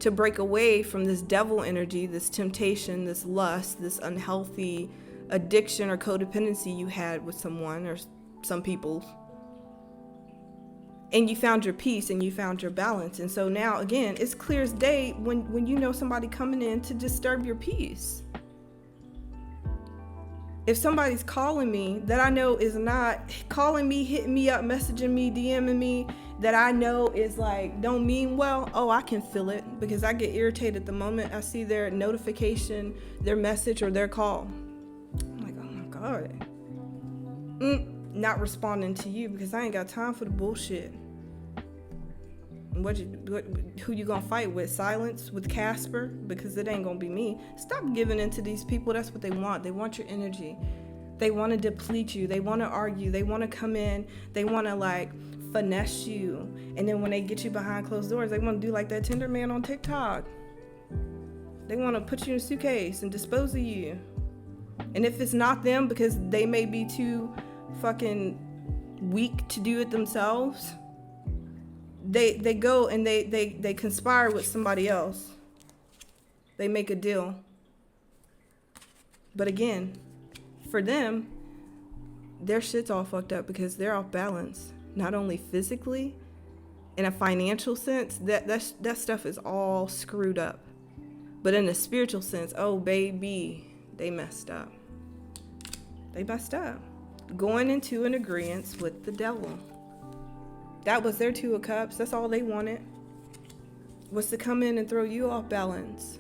to break away from this devil energy, this temptation, this lust, this unhealthy addiction or codependency you had with someone or some people. And you found your peace and you found your balance. And so now, again, it's clear as day when you know somebody coming in to disturb your peace. If somebody's calling me that I know is not calling me, hitting me up, messaging me, DMing me, that I know is like, don't mean well, oh, I can feel it, because I get irritated the moment I see their notification, their message, or their call. I'm like, oh my God. Not responding to you because I ain't got time for the bullshit. Who you gonna fight with? Silence with Casper? Because it ain't gonna be me. Stop giving in to these people. That's what they want. They want your energy. They want to deplete you. They want to argue. They want to come in. They want to like finesse you. And then when they get you behind closed doors, they want to do like that Tinder man on TikTok. They want to put you in a suitcase and dispose of you. And if it's not them, because they may be too fucking weak to do it themselves, they go and they conspire with somebody else. They make a deal. But again, for them, their shit's all fucked up because they're off balance. Not only physically, in a financial sense, that stuff is all screwed up. But in a spiritual sense, oh baby, they messed up. They messed up. Going into an agreement with the devil. That was their 2 of Cups. That's all they wanted, was to come in and throw you off balance.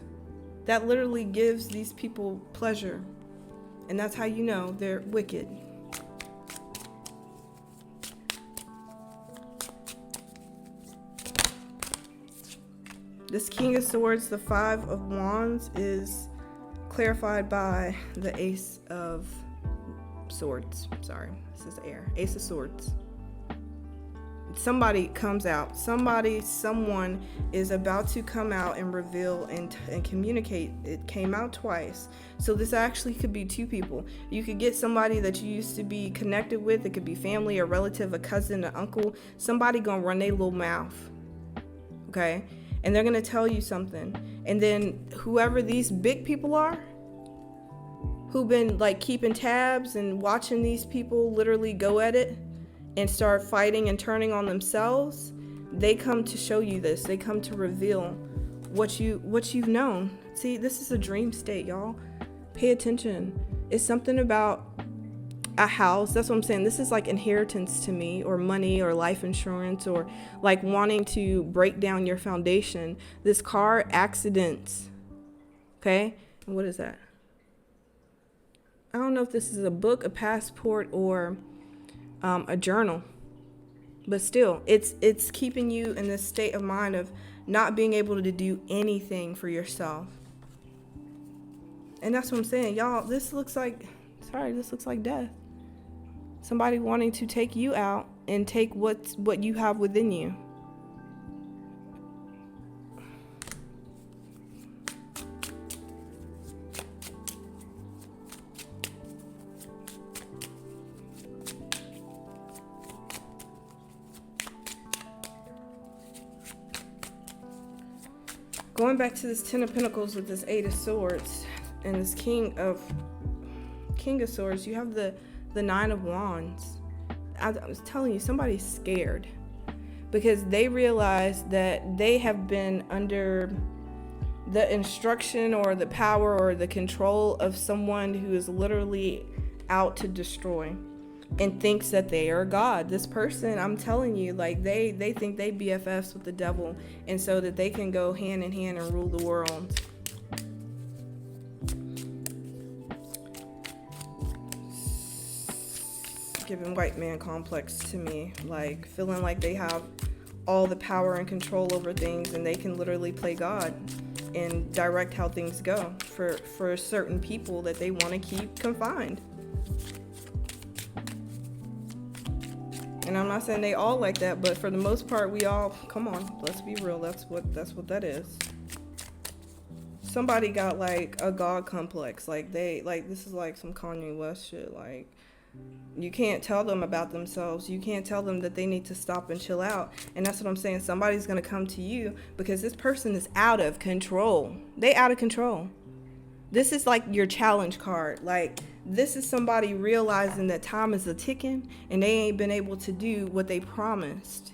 That literally gives these people pleasure. And that's how you know they're wicked. This King of Swords, the 5 of Wands, is clarified by the Ace of Swords. Sorry, this is air. Ace of Swords. Somebody comes out. Someone is about to come out and reveal and communicate. It came out twice. So this actually could be 2 people. You could get somebody that you used to be connected with. It could be family, a relative, a cousin, an uncle. Somebody gonna run their little mouth. Okay? And they're gonna tell you something. And then whoever these big people are, who've been like keeping tabs and watching these people literally go at it and start fighting and turning on themselves, they come to show you this. They come to reveal what you've known. See, this is a dream state, y'all. Pay attention. It's something about a house. That's what I'm saying. This is like inheritance to me, or money, or life insurance, or like wanting to break down your foundation. This car, accidents. Okay? And what is that? I don't know if this is a book, a passport, or a journal, but still, it's keeping you in this state of mind of not being able to do anything for yourself. And that's what I'm saying, y'all. This looks like death. Somebody wanting to take you out and take what you have within you. Going back to this Ten of Pentacles with this Eight of Swords and this King of Swords, you have the Nine of Wands. I was telling you, somebody's scared because they realize that they have been under the instruction or the power or the control of someone who is literally out to destroy and thinks that they are God. This person, I'm telling you, like they think they BFFs with the devil, and so that they can go hand in hand and rule the world. Giving white man complex to me, like feeling like they have all the power and control over things, and they can literally play God and direct how things go for certain people that they want to keep confined. And I'm not saying they all like that, but for the most part, we all, come on, let's be real. That's what that is. Somebody got like a God complex. Like this is like some Kanye West shit. Like, you can't tell them about themselves. You can't tell them that they need to stop and chill out. And that's what I'm saying. Somebody's going to come to you because this person is out of control. They out of control. This is like your challenge card. Like, this is somebody realizing that time is a ticking and they ain't been able to do what they promised.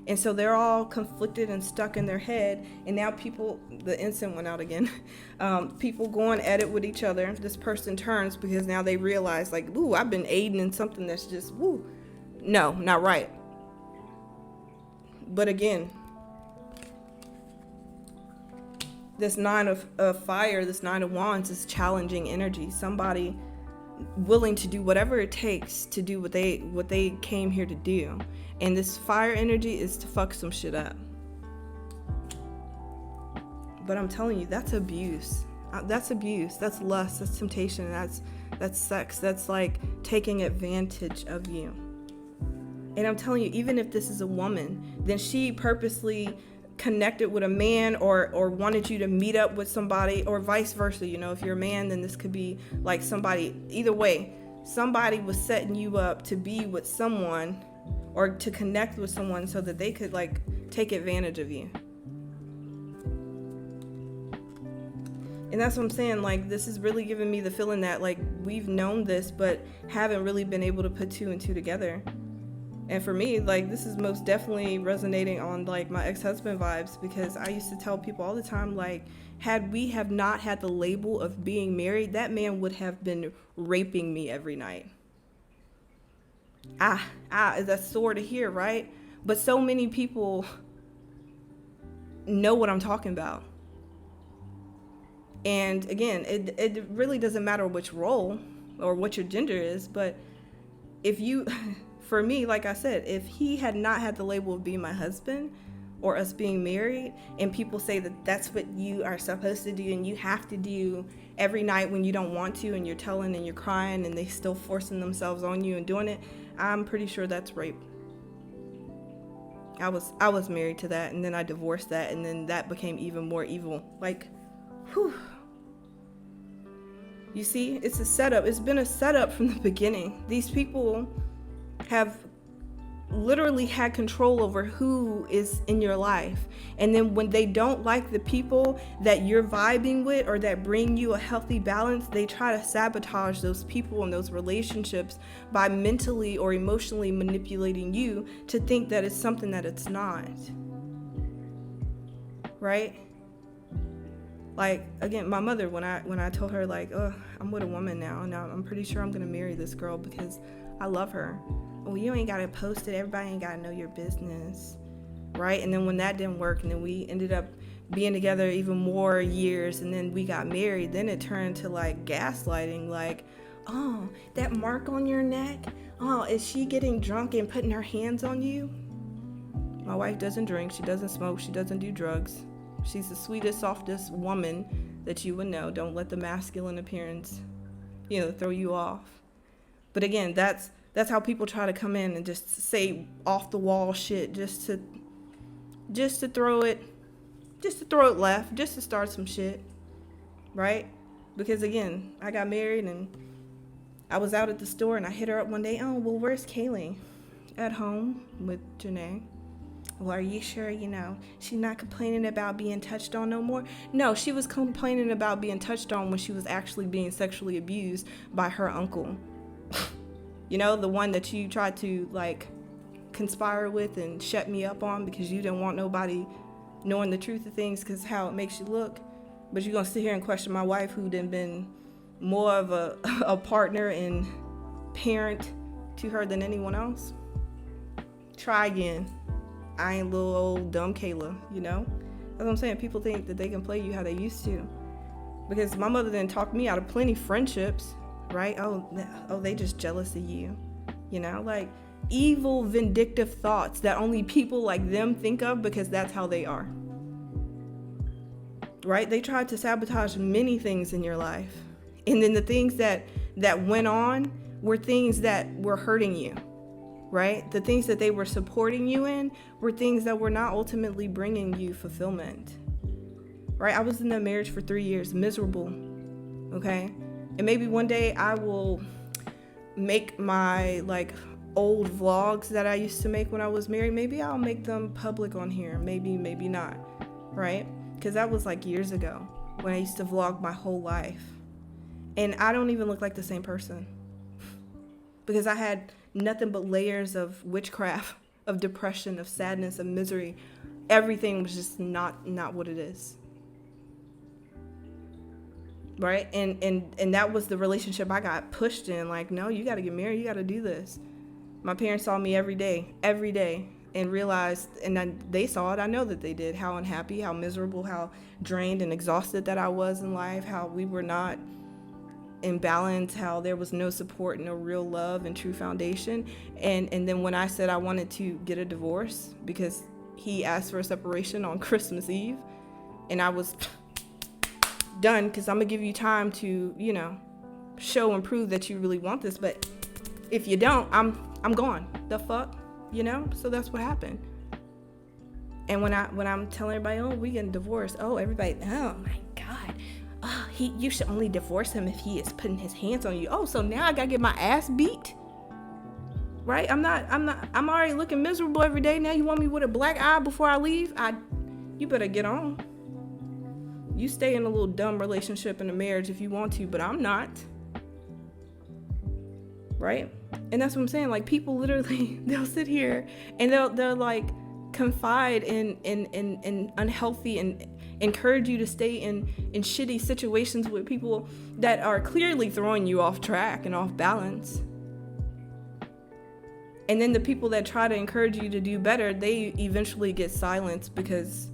And so they're all conflicted and stuck in their head. And now people, the incense went out again. People going at it with each other. This person turns because now they realize, like, ooh, I've been aiding in something that's just, woo. No, not right. But again, this Nine of Fire, this Nine of Wands is challenging energy. Somebody willing to do whatever it takes to do what they came here to do. And this fire energy is to fuck some shit up. But I'm telling you, that's abuse. That's abuse. That's lust. That's temptation. That's sex. That's like taking advantage of you. And I'm telling you, even if this is a woman, then she purposely connected with a man or wanted you to meet up with somebody, or vice versa. You know, if you're a man, then this could be like somebody, either way, somebody was setting you up to be with someone or to connect with someone so that they could like take advantage of you. And that's what I'm saying, like, this is really giving me the feeling that like we've known this but haven't really been able to put two and two together. And for me, like, this is most definitely resonating on like my ex-husband vibes, because I used to tell people all the time, like, had we have not had the label of being married, that man would have been raping me every night. That's sore to hear, right? But so many people know what I'm talking about. And again, it really doesn't matter which role or what your gender is, but if you, for me, like I said, if he had not had the label of being my husband or us being married, and people say that that's what you are supposed to do and you have to do every night when you don't want to, and you're telling and you're crying and they still forcing themselves on you and doing it, I'm pretty sure that's rape. I was married to that, and then I divorced that, and then that became even more evil. Like, whew. You see, it's a setup. It's been a setup from the beginning. These people have literally had control over who is in your life. And then when they don't like the people that you're vibing with or that bring you a healthy balance, they try to sabotage those people and those relationships by mentally or emotionally manipulating you to think that it's something that it's not. Right? Like, again, my mother, when I told her, like, oh, I'm with a woman now, and I'm pretty sure I'm going to marry this girl because I love her. Well, you ain't got to post it. Everybody ain't got to know your business, right? And then when that didn't work, and then we ended up being together even more years, and then we got married, then it turned to, like, gaslighting, like, oh, that mark on your neck? Oh, is she getting drunk and putting her hands on you? My wife doesn't drink. She doesn't smoke. She doesn't do drugs. She's the sweetest, softest woman that you would know. Don't let the masculine appearance, throw you off. But again, that's how people try to come in and just say off the wall shit just to throw it left, just to start some shit, right? Because again, I got married and I was out at the store and I hit her up one day. Oh, well, where's Kaylee? At home with Janae. Well, are you sure, she's not complaining about being touched on no more? No, she was complaining about being touched on when she was actually being sexually abused by her uncle. The one that you tried to, conspire with and shut me up on because you didn't want nobody knowing the truth of things because how it makes you look. But you're going to sit here and question my wife who done been more of a partner and parent to her than anyone else? Try again. I ain't little old dumb Kayla, That's what I'm saying. People think that they can play you how they used to. Because my mother didn't talk me out of plenty friendships, right? Oh, they just jealous of you, evil, vindictive thoughts that only people like them think of because that's how they are, right? They tried to sabotage many things in your life. And then the things that went on were things that were hurting you. Right? The things that they were supporting you in were things that were not ultimately bringing you fulfillment. Right? I was in a marriage for 3 years, miserable. Okay? And maybe one day I will make my old vlogs that I used to make when I was married. Maybe I'll make them public on here. Maybe not. Right? Because that was years ago when I used to vlog my whole life. And I don't even look like the same person. Because I had nothing but layers of witchcraft, of depression, of sadness, of misery. Everything was just not what it is. Right? And that was the relationship I got pushed in. No, you got to get married. You got to do this. My parents saw me every day, and realized, and they saw it. I know that they did. How unhappy, how miserable, how drained and exhausted that I was in life. How we were not in balance, how there was no support, no real love and true foundation. And then when I said I wanted to get a divorce because he asked for a separation on Christmas Eve, and I was done because I'm gonna give you time to, show and prove that you really want this. But if you don't, I'm gone. The fuck, So that's what happened. And when I'm telling everybody, oh, we getting divorced, oh, everybody, oh my God. Oh, you should only divorce him if he is putting his hands on you. Oh, so now I gotta get my ass beat, right? I'm already looking miserable every day. Now you want me with a black eye before I leave? You better get on. You stay in a little dumb relationship in a marriage if you want to, but I'm not, right? And that's what I'm saying. People literally, they'll sit here and they'll confide in unhealthy and encourage you to stay in shitty situations with people that are clearly throwing you off track and off balance. And then the people that try to encourage you to do better, they eventually get silenced because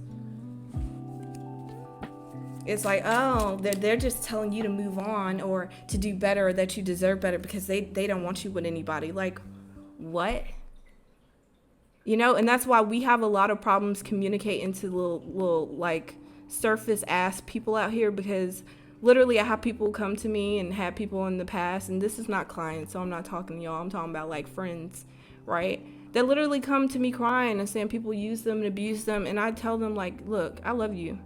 it's they're just telling you to move on or to do better or that you deserve better because they don't want you with anybody. What? And that's why we have a lot of problems communicating to little surface ass people out here, because literally I have people come to me and have people in the past, and this is not clients, so I'm not talking to y'all, I'm talking about friends, right? That literally come to me crying and saying people use them and abuse them, and I tell them look, I love you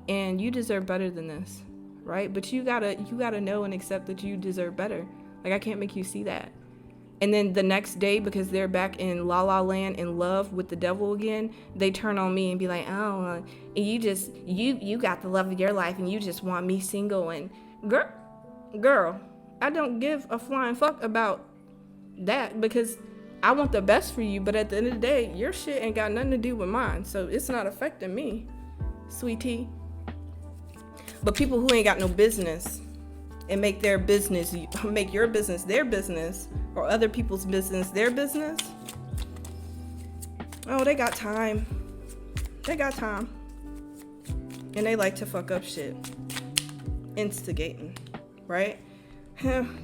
and you deserve better than this, right? But you gotta know and accept that you deserve better. I can't make you see that. And then the next day, because they're back in la la land in love with the devil again, they turn on me and be like, oh, you got the love of your life and you just want me single. And girl, I don't give a flying fuck about that because I want the best for you. But at the end of the day, your shit ain't got nothing to do with mine. So it's not affecting me, sweetie. But people who ain't got no business and make your business their business, or other people's business their business, oh, they got time. And they like to fuck up shit. Instigating, right?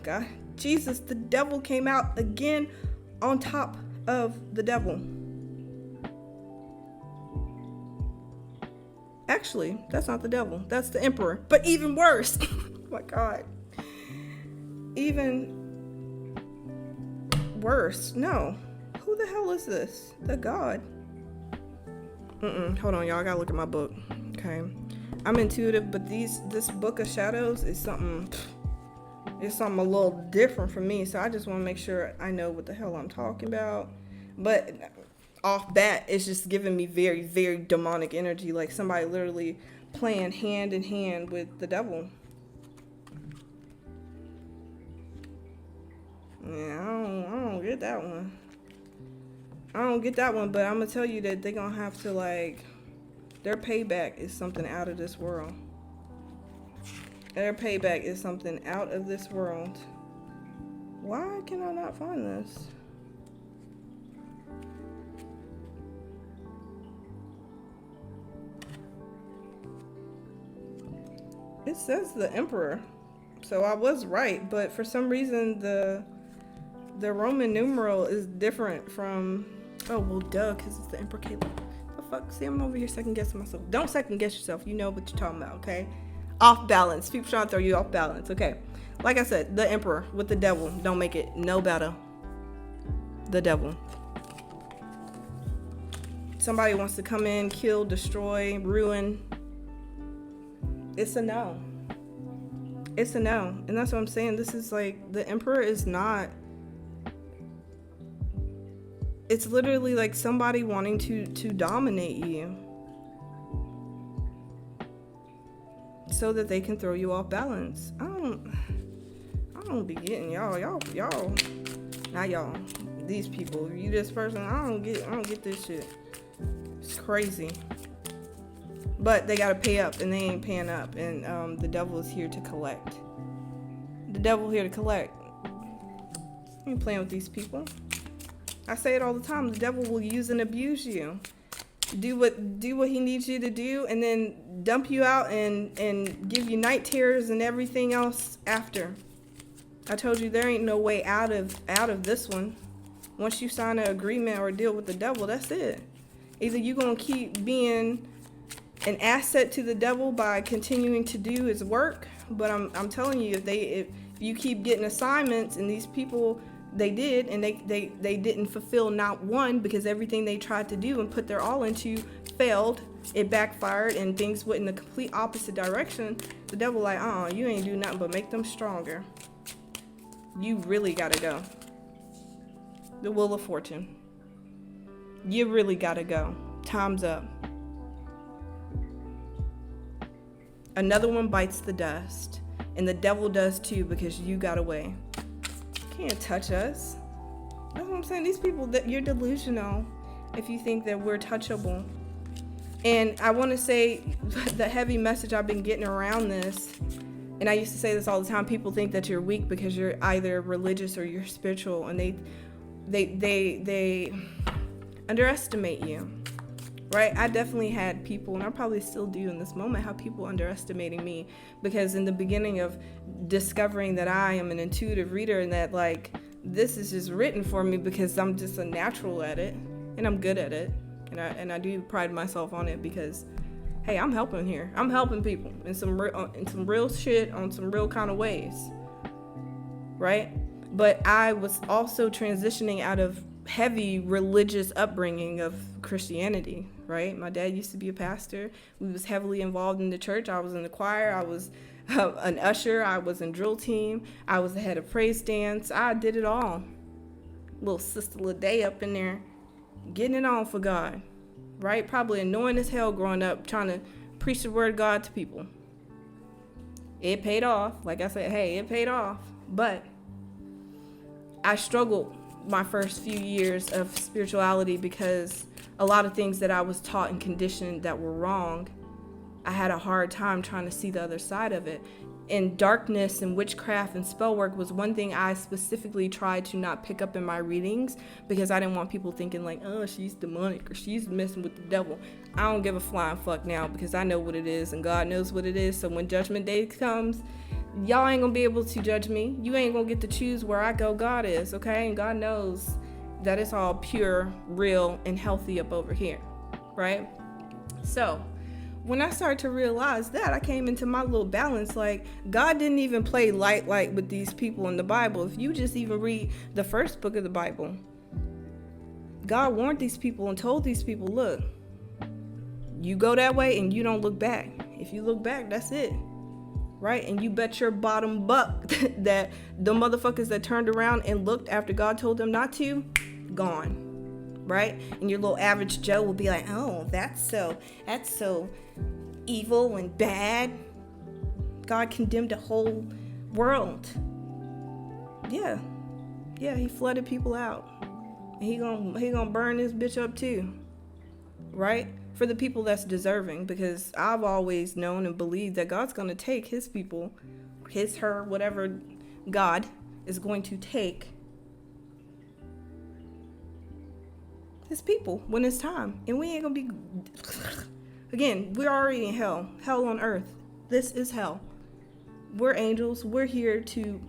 God, Jesus, the devil came out again on top of the devil. Actually, that's not the devil. That's the emperor. But even worse. Oh my God. Even worse. No. Who the hell is this? The God. Hold on, y'all. I gotta look at my book. Okay. I'm intuitive, but this book of shadows is something. It's something a little different for me. So I just want to make sure I know what the hell I'm talking about. But off bat, it's just giving me very, very demonic energy, like somebody literally playing hand in hand with the devil. Yeah, I don't get that one. I don't get that one, but I'm gonna tell you that they're gonna have to, like, their payback is something out of this world. Their payback is something out of this world. Why can I not find this? It says the emperor, so I was right, but for some reason the Roman numeral is different from, oh well, duh, because it's the Emperor Kayla. The fuck? See, I'm over here second guessing myself. Don't second guess yourself. You know what you're talking about, okay? Off balance. People trying to throw you off balance, okay? Like I said, the emperor with the devil don't make it no better. The devil. Somebody wants to come in, kill, destroy, ruin. It's a no. It's a no. And that's what I'm saying. This is like, the emperor is not, it's literally like somebody wanting to dominate you so that they can throw you off balance. I don't be getting y'all, not y'all, these people. You this person, I don't get this shit. It's crazy. But they gotta pay up, and they ain't paying up, and the devil is here to collect. The devil here to collect. I ain't playing with these people. I say it all the time. The devil will use and abuse you. Do what he needs you to do, and then dump you out and give you night terrors and everything else after. I told you there ain't no way out of this one. Once you sign an agreement or a deal with the devil, that's it. Either you gonna keep being an asset to the devil by continuing to do his work, but I'm telling you, if you keep getting assignments, and these people, they did, and they didn't fulfill not one, because everything they tried to do and put their all into failed. It backfired, and things went in the complete opposite direction. The devil like, you ain't do nothing but make them stronger. You really gotta go. The Wheel of Fortune. You really gotta go. Time's up. Another one bites the dust, and the devil does too, because you got away. Can't touch us. That's what I'm saying. These people, that you're delusional if you think that we're touchable. And I want to say the heavy message I've been getting around this, and I used to say this all the time, people think that you're weak because you're either religious or you're spiritual, and they underestimate you. Right? I definitely had people, and I probably still do in this moment, have people underestimating me, because in the beginning of discovering that I am an intuitive reader, and that like this is just written for me because I'm just a natural at it, and I'm good at it, and I do pride myself on it, because hey, I'm helping here. I'm helping people in some real shit, on some real kind of ways. Right? But I was also transitioning out of heavy religious upbringing of Christianity, right? My dad used to be a pastor. We was heavily involved in the church. I was in the choir. I was an usher. I was in drill team. I was the head of praise dance. I did it all. Little Sister Leday up in there, getting it on for God, right? Probably annoying as hell growing up, trying to preach the word of God to people. It paid off. Like I said, hey, it paid off. But I struggled my first few years of spirituality, because a lot of things that I was taught and conditioned that were wrong, I had a hard time trying to see the other side of it. And darkness and witchcraft and spell work was one thing I specifically tried to not pick up in my readings, because I didn't want people thinking like, oh, she's demonic or she's messing with the devil. I don't give a flying fuck now, because I know what it is and God knows what it is. So when judgment day comes, y'all ain't gonna be able to judge me. You ain't gonna get to choose where I go. God is, okay? And God knows that it's all pure, real, and healthy up over here, right? So when I started to realize that, I came into my little balance. Like, God didn't even play light with these people in the Bible. If you just even read the first book of the Bible, God warned these people and told these people, look, you go that way and you don't look back. If you look back, that's it. Right? And you bet your bottom buck that the motherfuckers that turned around and looked after God told them not to, gone. Right? And your little average Joe will be like, oh, that's so evil and bad. God condemned the whole world. Yeah, he flooded people out. He gonna burn this bitch up too. Right? For the people that's deserving, because I've always known and believed that God's gonna take his people, his, her, whatever God is going to take his people when it's time. And we ain't gonna be, again, we're already in hell on earth. This is hell. We're angels. We're here to,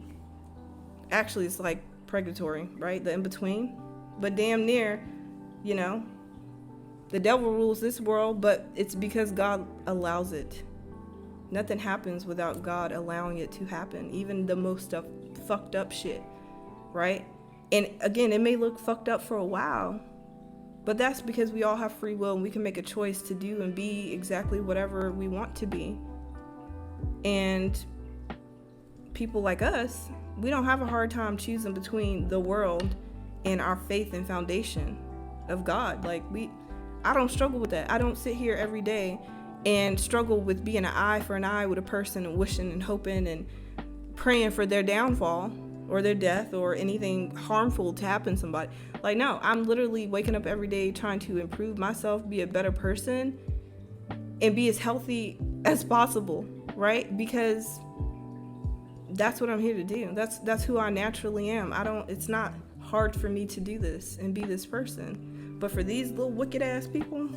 actually it's like purgatory, right? The in-between. But damn near, you know, the devil rules this world, but it's because God allows it. Nothing happens without God allowing it to happen. Even the most fucked up shit, right? And again, it may look fucked up for a while, but that's because we all have free will and we can make a choice to do and be exactly whatever we want to be. And people like us, we don't have a hard time choosing between the world and our faith and foundation of God. Like, I don't struggle with that. I don't sit here every day and struggle with being an eye for an eye with a person and wishing and hoping and praying for their downfall or their death or anything harmful to happen to somebody. Like, no, I'm literally waking up every day trying to improve myself, be a better person, and be as healthy as possible, right? Because that's what I'm here to do. That's who I naturally am. It's not hard for me to do this and be this person. But for these little wicked ass people,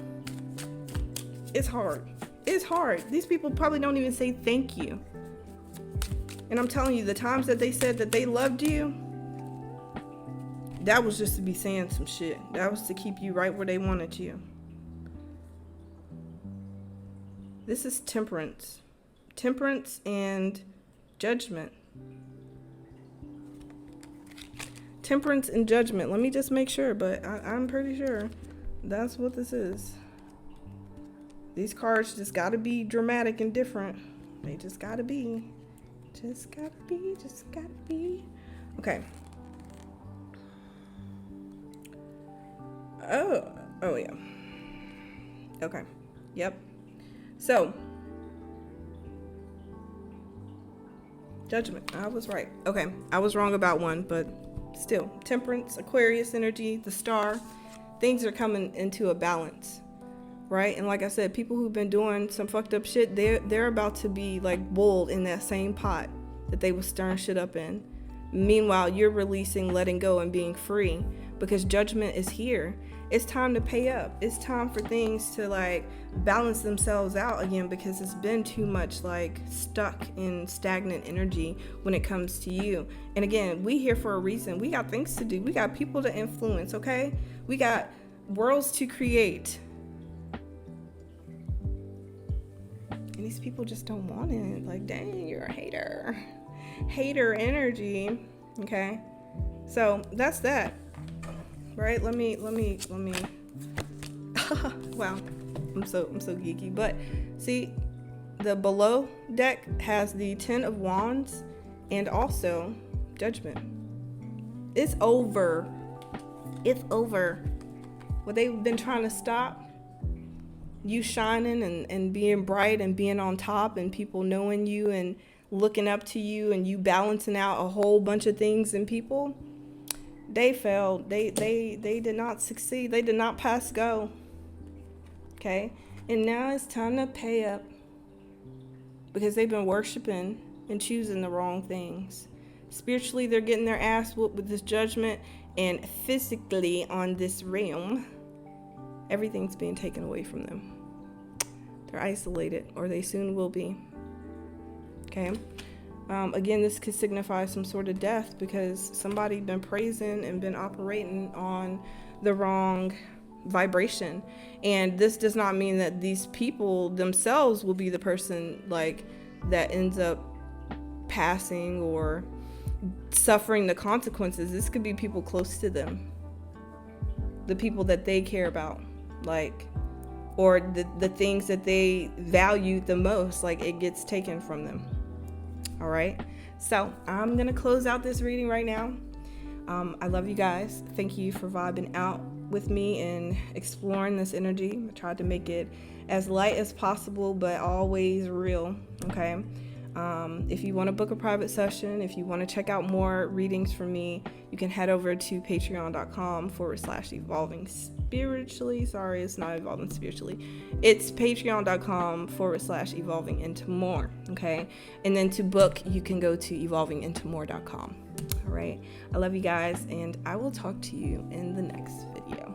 it's hard. It's hard. These people probably don't even say thank you. And I'm telling you, the times that they said that they loved you, that was just to be saying some shit. That was to keep you right where they wanted you. This is temperance. Temperance and judgment. Temperance and judgment. Let me just make sure, but I'm pretty sure that's what this is. These cards just gotta be dramatic and different. They just gotta be. Just gotta be. Okay. Oh yeah. Okay. Yep. So, judgment. I was right. Okay. I was wrong about one, but still. Temperance, Aquarius energy, the star. Things are coming into a balance. Right? And like I said, people who've been doing some fucked up shit, they're about to be like boiled in that same pot that they was stirring shit up in. Meanwhile, you're releasing, letting go, and being free because judgment is here. It's time to pay up. It's time for things to like balance themselves out again because it's been too much like stuck in stagnant energy when it comes to you. And again, we here for a reason. We got things to do. We got people to influence, okay? We got worlds to create. And these people just don't want it. Like, dang, you're a hater. Hater energy. Okay. So that's that. Right? Let me wow. I'm so geeky. But see, the below deck has the 10 of Wands and also judgment. It's over. It's over. What they've been trying to stop, you shining and being bright and being on top and people knowing you and looking up to you and you balancing out a whole bunch of things in people, they failed. They did not succeed. They did not pass go. Okay? And now it's time to pay up because they've been worshiping and choosing the wrong things. Spiritually, they're getting their ass whooped with this judgment, and physically on this realm, everything's being taken away from them. They're isolated, or they soon will be. Okay? Again, this could signify some sort of death because somebody been praising and been operating on the wrong vibration. And this does not mean that these people themselves will be the person like that ends up passing or suffering the consequences. This could be people close to them, the people that they care about, like, or the things that they value the most, like it gets taken from them. All right, so I'm gonna close out this reading right now. I love you guys. Thank you for vibing out with me and exploring this energy. I tried to make it as light as possible, but always real. Okay. If you want to book a private session, if you want to check out more readings from me, you can head over to patreon.com/evolving spiritually. Sorry, it's not evolving spiritually. It's patreon.com/evolving into more. Okay. And then to book, you can go to evolvingintomore.com. All right. I love you guys, and I will talk to you in the next video.